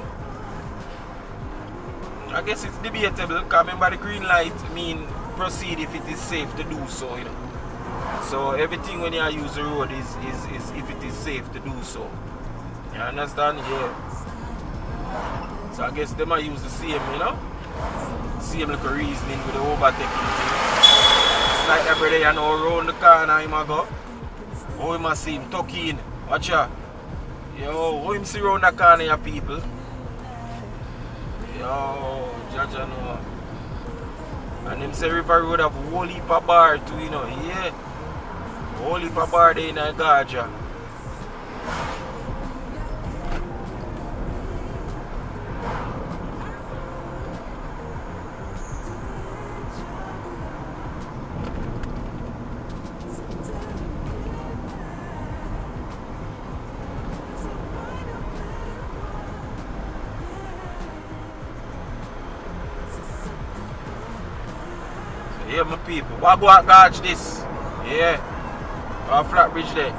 I guess it's debatable because remember the green light mean proceed if it is safe to do so, you know. So everything when you use the road is if it is safe to do so. You understand? Yeah. So I guess they might use the same, you know? Same like a reasoning with the overtaking thing. It's like every day I know around the corner he might go. Oh, he must see him tuck in. Watch out. Yo, how him see around the corner your people? Yo, Jaja know. And him say River Road have a whole heap of bar too, you know. Yeah. A whole heap of bar there in the Gaja. Yeah, my people. What go out gauge this? Yeah. Our Flat Bridge there.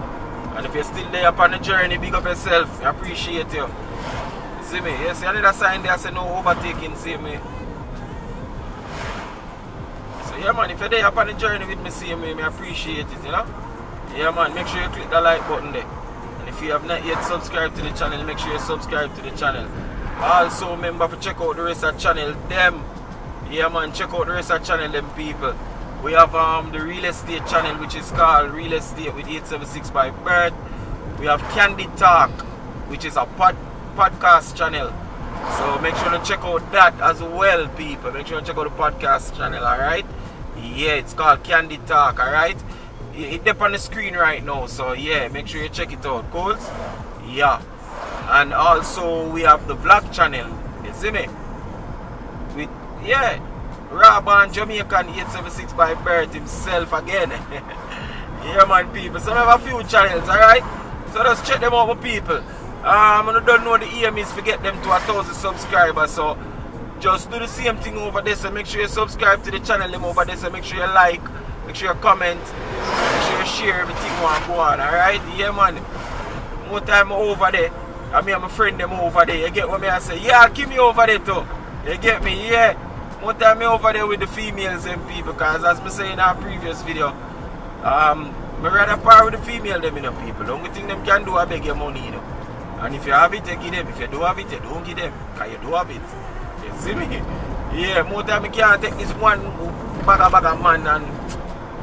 And if you're still there upon the journey, big up yourself. I appreciate you. See me? You see another sign there say no overtaking, see me? So yeah man, if you're there upon the journey with me, see me, I appreciate it, you know? Yeah man, make sure you click the like button there. And if you have not yet subscribed to the channel, make sure you subscribe to the channel. Also remember to check out the rest of the channel, them. Yeah man, check out the rest of the channel, them people. We have the real estate channel which is called Real Estate with 876 by Bergs. We have Candid Talk, which is a podcast channel. So make sure to check out that as well, people. Make sure to check out the podcast channel, alright? Yeah, it's called Candid Talk, alright? It's up on the screen right now, so yeah, make sure you check it out, cool? Yeah. And also we have the vlog channel, you see me? With, yeah, Rob and Jamaican 876 by Bergs himself again. Yeah man people, so we have a few channels, alright? So So just check them out, my people. I don't know the aim is to get them to 1,000 subscribers. So just do the same thing over there. So make sure you subscribe to the channel them over there. So make sure you like, make sure you comment, make sure you share everything want to go on. Alright? Yeah, man. More time over there. I mean, I'm a friend them over there. You get what me I say? Yeah, keep me over there too. You get me? Yeah. More time me over there with the females and people. Because as I say in our previous video, I rather par with the female them, you know, people. The only thing them can do is beg your money, you know. And if you have it, you give them. If you don't have it, you don't give them. Because you do have it. You see me? Yeah, more time I can't take this one bag of man and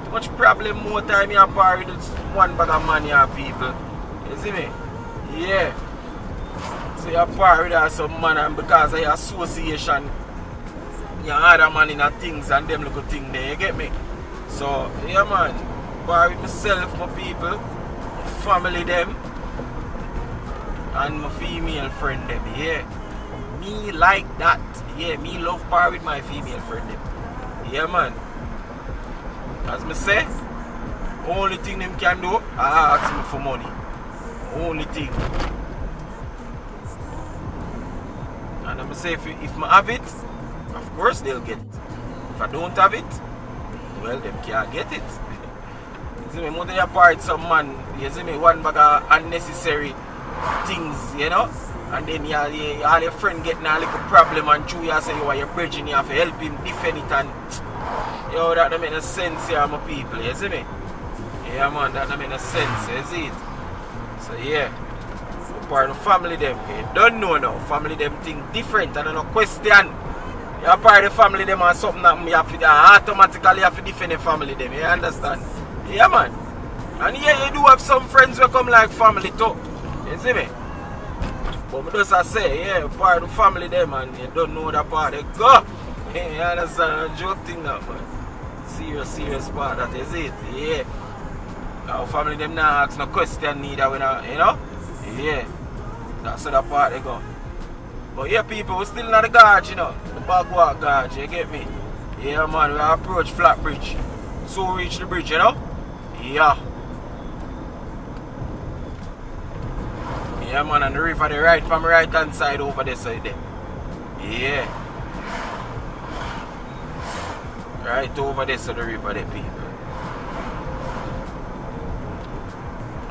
too much problem. More time you par with this one bag of man, you people. You see me? Yeah. So you par with that some man and because of your association, you other man in a things and them little thing there, you get me? So, yeah man, par with myself, my people, my family them, and my female friend them, yeah. Me like that, yeah, me love par with my female friend them. Yeah man. As me say, only thing them can do, I ask me for money. Only thing. And I'm say if I have it, of course they'll get it. If I don't have it, well them can't get it. You see me, more than you part some man, you see me, one bag of unnecessary things, you know? And then all your friend getting a little problem and you say you are your bridging, you have to help him defend it and yo, that don't make no sense here, my people, you see me? Yeah man, that don't make no sense, you see it? So yeah, part of the family them, you don't know now, family them think different, I don't know question. You're part of the family them and something that you have to automatically have to defend the family them, you understand? Yeah man. And yeah, you do have some friends who come like family too, you see me? But just I say, yeah, part of the family them and you don't know that part, they go. Yeah, you understand? A joke thing that man. Serious part that is it, yeah. Our family them now ask no question neither when you know? Yeah. That's how that part they go. But yeah people, we still not the gorge, you know. The Bagwalk gorge, you get me? Yeah man, we approach Flat Bridge. So reach the bridge, you know? Yeah. Yeah man, and the river the right from the right hand side over there side there. Yeah. Right over there so the river there people.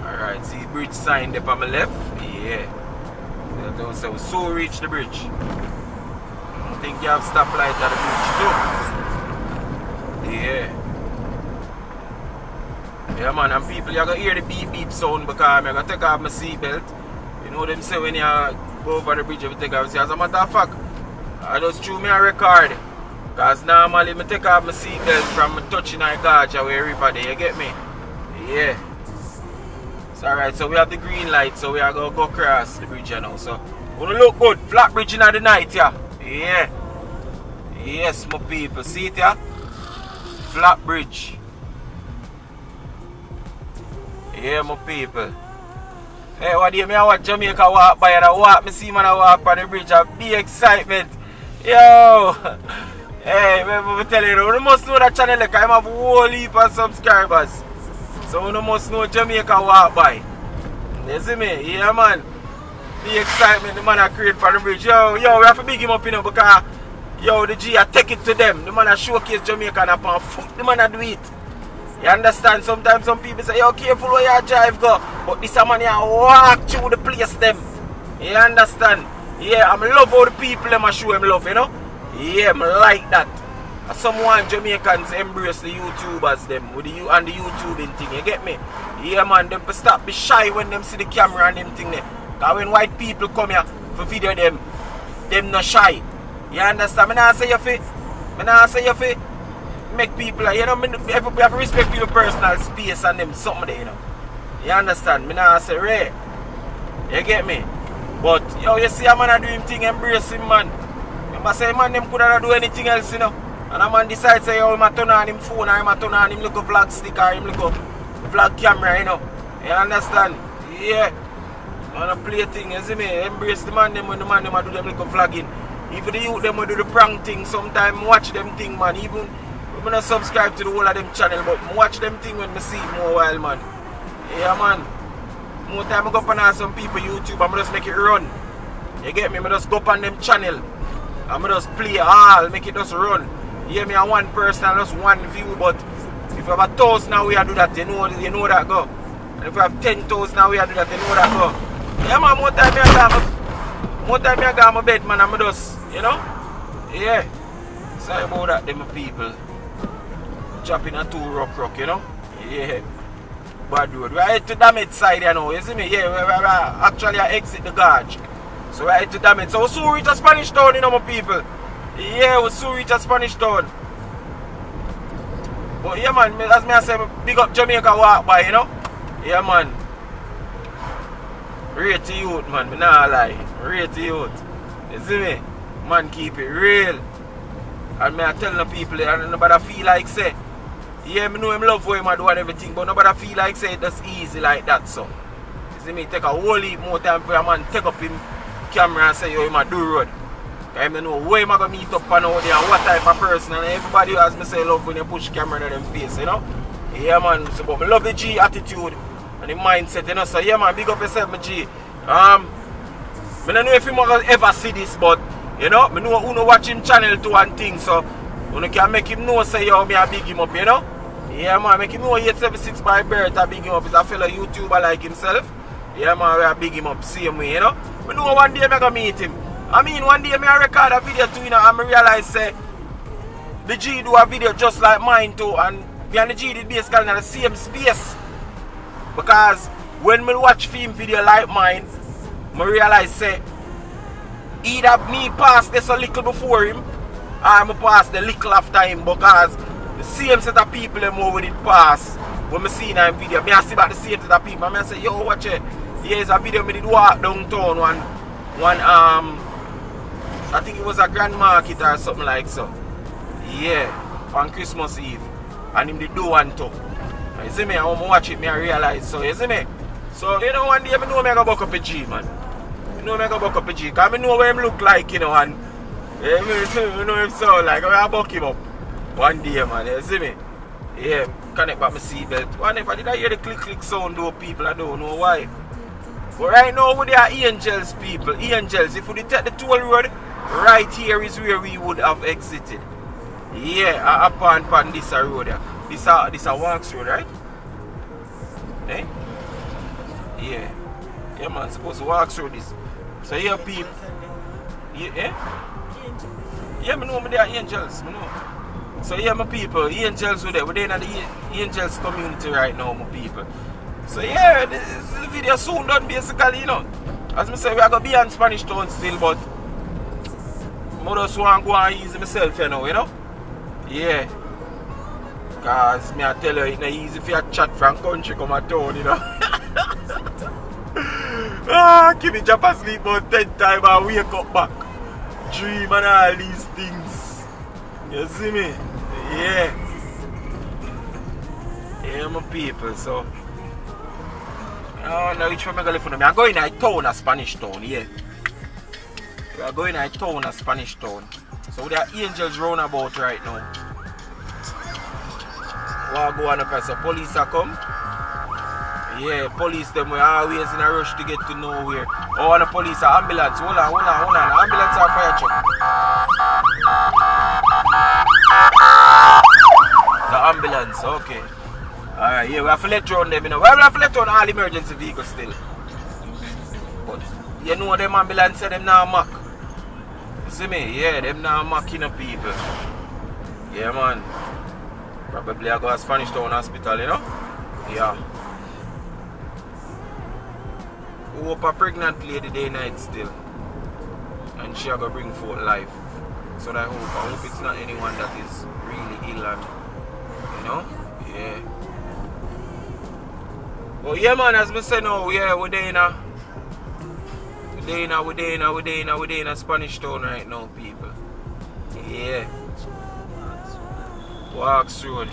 Alright, see bridge sign there on my left? Yeah. That say we so reach the bridge. I think you have stoplight at the bridge too. Yeah. Yeah man, and people you gonna hear the beep beep sound because I'm gonna take off my seatbelt. You know them say when you go over the bridge you take off. As a matter of fact, I just chew me a record. Because normally I take off my seatbelt from touching my gorge away river there, you get me? Yeah. So alright, so we have the green light, so we are going to go across the bridge now. So, gonna look good. Flat bridge in the night, yeah. Yeah. Yes, my people. See it, yeah? Flat bridge. Yeah, my people. Hey, what do you mean? I watch Jamaica walk by and I walk. Me see man I walk on the bridge. A big excitement. Yo. Hey, I'm telling you, you must know that channel like I have a whole heap of subscribers. So you must know Jamaica walk by. You see me? Yeah man. The excitement the man I create for the bridge. Yo, we have to big him up, you know, because yo, the G I take it to them. The man I showcase Jamaica and upon foot, the man I do it. You understand? Sometimes some people say, yo, careful where you drive go. But this man here walk through the place them. You understand? Yeah, I love how the people them I show him love, you know? Yeah, I like that. Someone Jamaicans embrace the YouTubers them with the and the YouTubing thing, you get me? Yeah man, them stop be shy when them see the camera and them thing there. Cause when white people come here for video them not shy. You understand? I not say you fit. I not say you fit. Make people, you know, we have to respect people's personal space and them something there, you know. You understand? I not say Ray. You get me? But yo, you see a man do him thing, embrace him man. I say man them could not do anything else, you know. And a man decides say yo, him turn on him phone or him turn on him look a vlog stick or him look a vlog camera, you know. You understand? Yeah. Man play thing, you see me? Embrace the man them when the man them do them little vlogging. Even the youth them do the prank thing, sometimes watch them thing man. Even I'm not subscribe to the whole of them channel, but watch them thing when I see it more while man. Yeah man. more time I go up on some people YouTube and I just make it run. You get me? I just go up on them channel and I just play all, make it just run. You hear me? I one person and just one view, but if you have 1,000 now we do that, you know that go. And if you have 10,000 now we do that, you know that go. Yeah man, more time I got my bed man and I just, you know? Yeah. Sorry about that, them people. Dropping a 2 rock, you know? Yeah. Bad road. We are head to damage side, you know. You see me? Yeah, we actually exit the gorge. So we are head to damage. So we soon reach a Spanish town, you know, my people. Yeah, we soon reach a Spanish town. But yeah, man, as me I say, big up Jamaica walk by, you know? Yeah, man. Rate the youth, man. Me nah lie. Rate the youth. You see me? Man, keep it real. And me I tell the people, and nobody feel like say, yeah, me know him love what him do and everything, but nobody feel like say that's easy like that, so. You see me, take a whole heap more time for a man take up him camera and say, yo, him a do road. Because I know where him a go meet up and out there and what type of person, and everybody as me say love when you push camera in them face, you know. Yeah, man, so but me love the G attitude and the mindset, you know, so yeah, man, big up yourself, my G. I don't know if you ever see this, but you know, I know who watch him channel too and things, so you can make him know say yo me I big him up, you know? Yeah man, make him know 876 by Bergs I big him up. He's a fellow YouTuber like himself. Yeah man, we big him up same way, you know? I know one day I gonna meet him. I mean one day I record a video too, you know, and I realize say the G do a video just like mine too, and me and the G did basically in the same space. Because when I watch film video like mine, I realize say either me pass this a little before him, or I pass the little after him, because the same set of people them over it pass when I see in a video. I see about the same set of people and I say, yo, watch it. Here's a video I did walk downtown one I think it was a Grand Market or something like so. Yeah, on Christmas Eve. And him did do one too. You see me, I want to watch it, I realize so, you see me? So, you know, one day I know I go buck up a G, man. I know I go buck up a G, because I know what him look like, you know, and I know him so like, I buck him up one day, man, you see me? Yeah, connect back my seatbelt. Whenever did I hear the click sound though, people, I don't know why. But right now, we are angels, people, angels. If we take the toll road, right here is where we would have exited. Yeah, upon this road here. This a Walks road, right? Eh? Yeah. Yeah, man, supposed to walk through this. So here people. Yeah, eh? Yeah, I know they are angels. I know. So here my people, angels with it. We're in the angels community right now, my people. So yeah, this video soon done basically, you know. As I say, we are going to be on Spanish Town still, but I just want to go and ease myself, you know. Yeah. Because me I tell you, it's not easy for you chat from country come at town, you know. Keep me drop asleep about 10 times and wake up back. Dream and all these things. You see me? Yeah. Yeah, my people, so. I don't know which one I'm going to live for. I'm going to a town, a Spanish town, yeah. We are going to a town, a Spanish town. So there are angels round about right now. We'll go on up and so police are come. Yeah, police them were always in a rush to get to nowhere. Oh, and the police are ambulance. Hold on. Ambulance or fire truck? The ambulance, okay. Alright, yeah, we have to let round them, you know. We have to let round all emergency vehicles still. But you know them ambulance say them now mock. You see me? Yeah, them now mocking up people. Yeah, man. Probably I go to Spanish Town Hospital, you know? Yeah. We hope a pregnant lady day night still. And she going to bring forth life. So I hope it's not anyone that is really ill and, you know? Yeah. But yeah, man, as we say now, yeah, we're there in a Spanish Town right now, people. Yeah. Walks through it.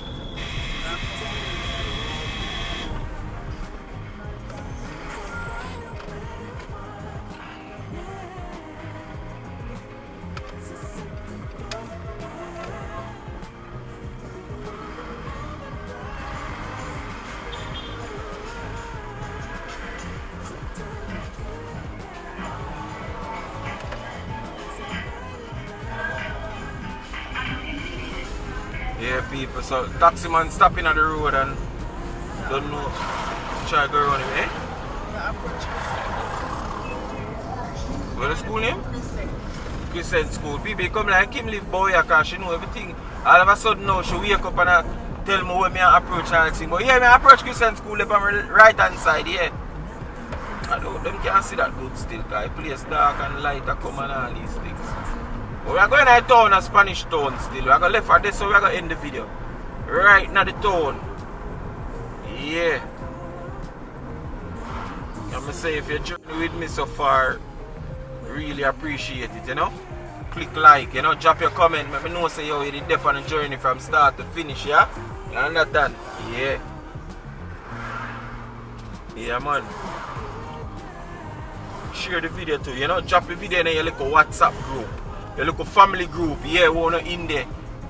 people. So taxi man stopping on the road and don't know. Try to go around him, eh? Yeah, approach What's the school name? Christian. Christian school. People come like him live boy because she know everything. All of a sudden now she wake up and tell me where me approach and everything. But yeah, me approach Christian school up on my right hand side, yeah. I don't them can't see that good still because the place dark and light are come and all these things. But we are going to town, a Spanish town still. We are going to left for this, so we are going to end the video. Right now the town. Yeah. I'm going to say if you journey with me so far, really appreciate it, you know. Click like, you know, drop your comment. Let me know say yo, you did dep on the journey from start to finish, yeah? You understand? Yeah. Yeah, man. Share the video too, you know, drop the video in your little WhatsApp group, your little family group, yeah, we wanna in there.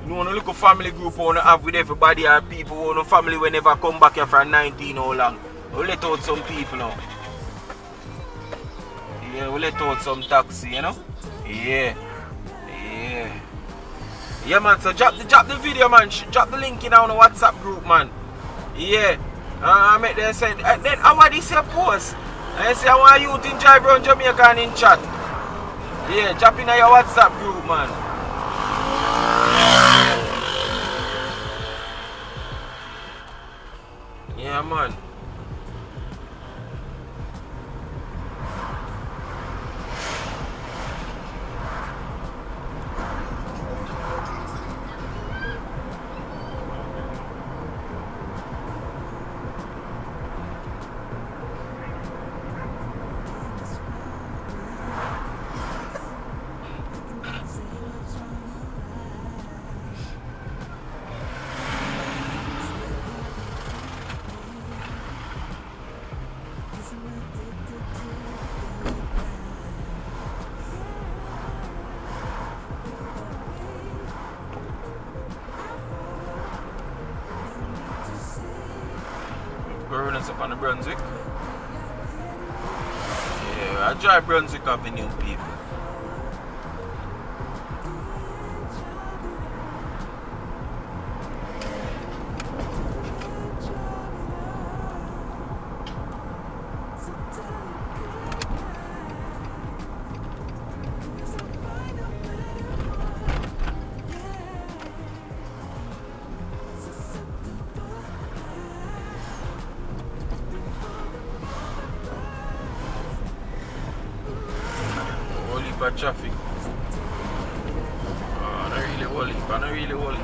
You want a little family group we wanna have with everybody or people who want family will never come back here for 19 how long. We'll let out some people now. Yeah, we'll let out some taxi, you know? Yeah. Yeah. Yeah man, so drop the video man, drop the link in our WhatsApp group man. Yeah. I make them say, then how this your post? I say I want you to drive around Jamaica and in chat. Yeah, drop in your WhatsApp group, man. Yeah, man. We're running up on the Brunswick. Yeah, I drive Brunswick Avenue, people. Bad traffic. Not really holy, but not really holy.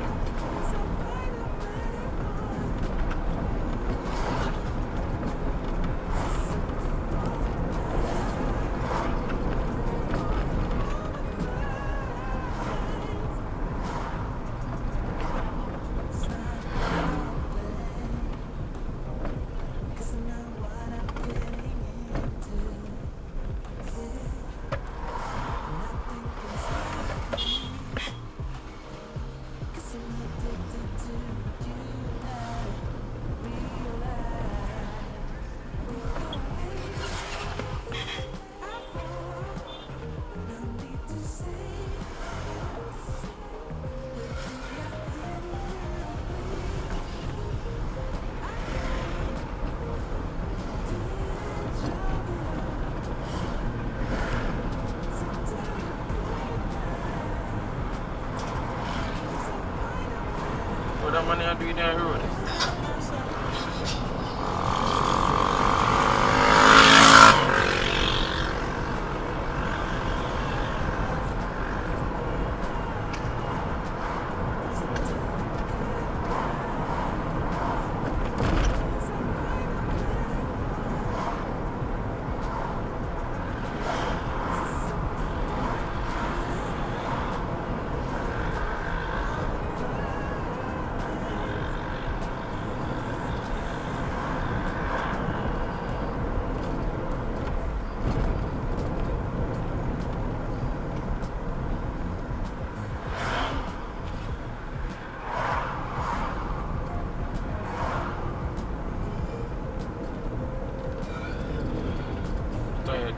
What that money I do in that road?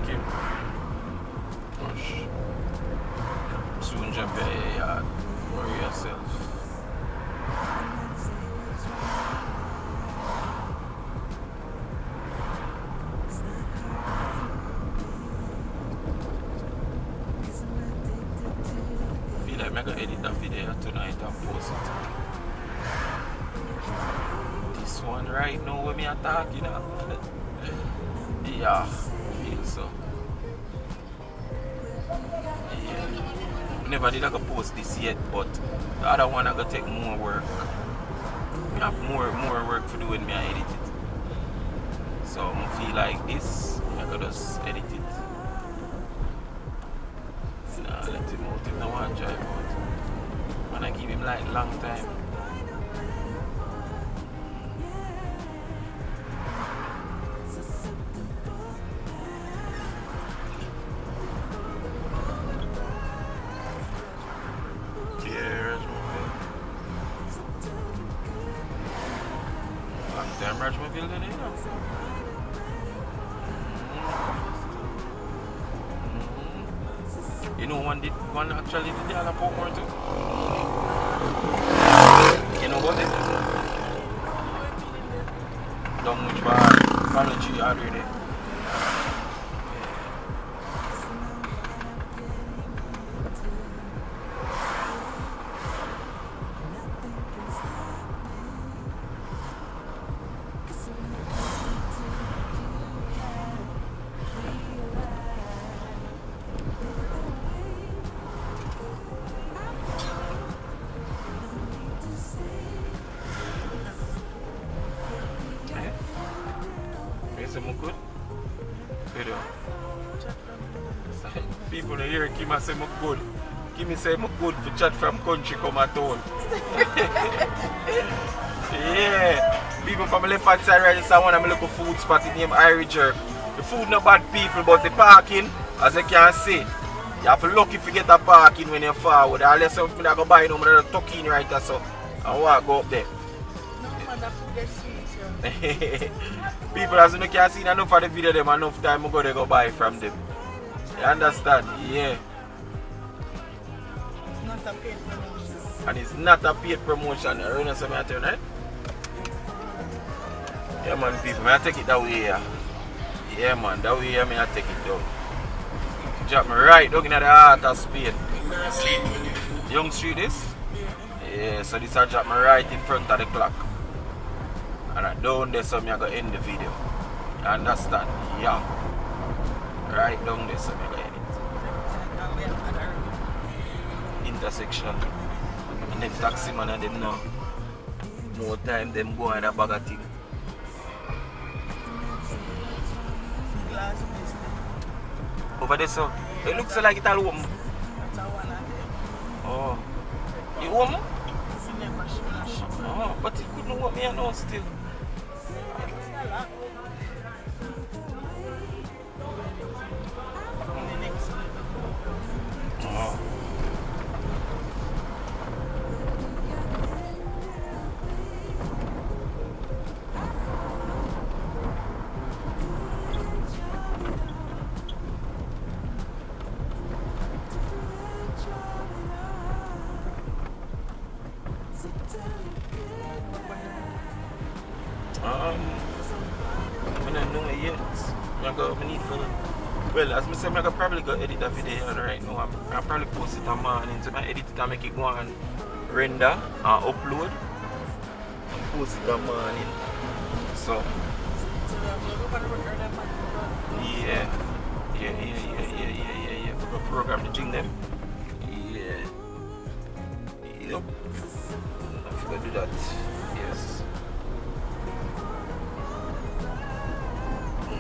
Kim. Gosh. Soon jump your yard. Worry yourself. I'm gonna edit that video tonight and post it. This one right now when me attack, you know. Yeah, feel so. Yeah. Never did I go post this yet, but the other one I gonna take more work. I have more work to do when me I edit it. So I feel like this, I could just edit it. Nah, let him out if no one drive out. And I give him like long time. Damn Rajmobile then, you know. You know one actually did the other Pokemon too. You know what it is? Don't much bad. Follow G already. Good. Video. People here give me say I'm good. Give me say I'm good for chat from country come at town. Yeah. People from the left hand side right this one I'm local food spot in name Irish Jerk. The food not bad people but the parking, as you can see, you have to lucky if you get a parking when you're forward. Unless something I go buy no I'm tuck in right there so and walk go up there. No man that food gets sweet. People as you can see enough of the video them enough time I go buy from them. You understand? Yeah. It's not a paid promotion. And it's not a paid promotion. You know something I tell you, right? Yeah man people, I take it that way here. Yeah man, that way here I take it down. Drop me right down in the heart of Spain. Young Street is? Yeah, so this I drop me right in front of the clock. And I down there so I go end the video. You understand? Yeah. Right down there so I go end it. Intersection. And then taxi man and them now. More time them go on a bag of thing. Over there so it looks like it's all open. Oh. You open? Oh, but it couldn't work me and now still. Oh. I don't know it yet. I need for well, as I said, I can probably go edit that video right now. I'll probably post it on morning. So I edit it and make it go and render and upload and post it on morning. So yeah. For program the thing them. Yeah. Yep. I forgot to do that. Yes.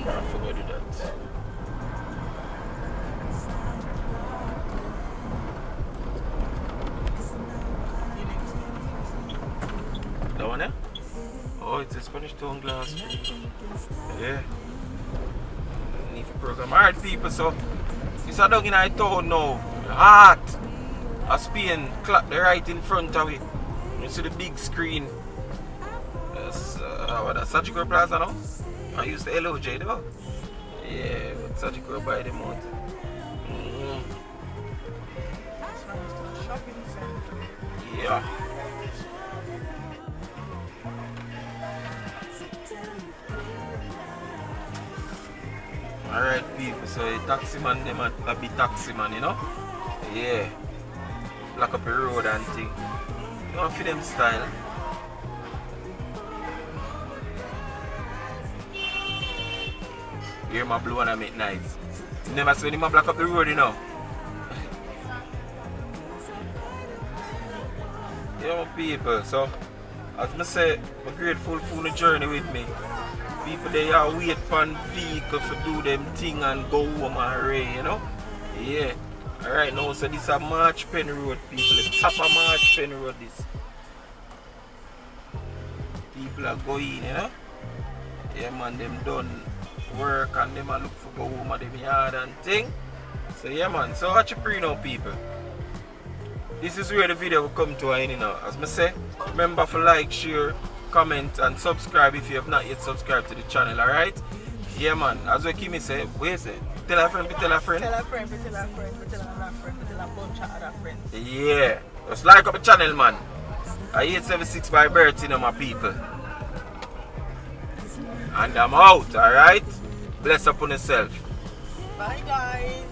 I forgot to do that. That one there? Oh, it's a Spanish tone glass. Yeah. Need for program. Alright people, so it's a dog in our town now. Hot. A Spain clock the right in front of it. You see the big screen. That's what a surgical plaza now? I use the LOJ though. Yeah, but surgical by the month. Yeah. Alright people, so the taxi man them a be taxi man, you know? Yeah. block up the road and thing. You know, for them style. Hear my blow and I make noise. You never see him block up the road, you know. Yeah, my people. So, as I say, I'm grateful for the journey with me. People they are wait for vehicle to do them thing and go home and rain, you know. Yeah. Alright now, so this is a March Pen Road, people. The top of March Pen Road this. People are going, you know. Yeah man, them done work and them are look for go home at them yard and thing. So yeah man, so watch your pre now people. This is where the video will come to an end now. As I say, remember to like, share, comment and subscribe if you have not yet subscribed to the channel, alright? Yeah man, as what Kimi say, where is it? Tell a friend, tell a friend. Tell a friend, tell a friend, tell another friend, tell a bunch of other friends. Yeah, just like up the channel man. 876 by Bergs, you know my people. And I'm out, alright? Bless upon yourself. Bye guys.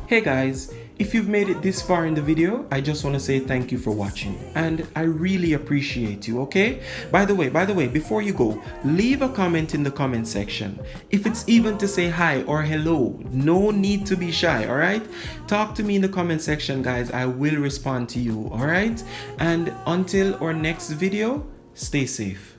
Hey guys, if you've made it this far in the video, I just want to say thank you for watching and I really appreciate you, okay? By the way, before you go, leave a comment in the comment section. If it's even to say hi or hello, no need to be shy, alright? Talk to me in the comment section guys, I will respond to you, alright? And until our next video, stay safe.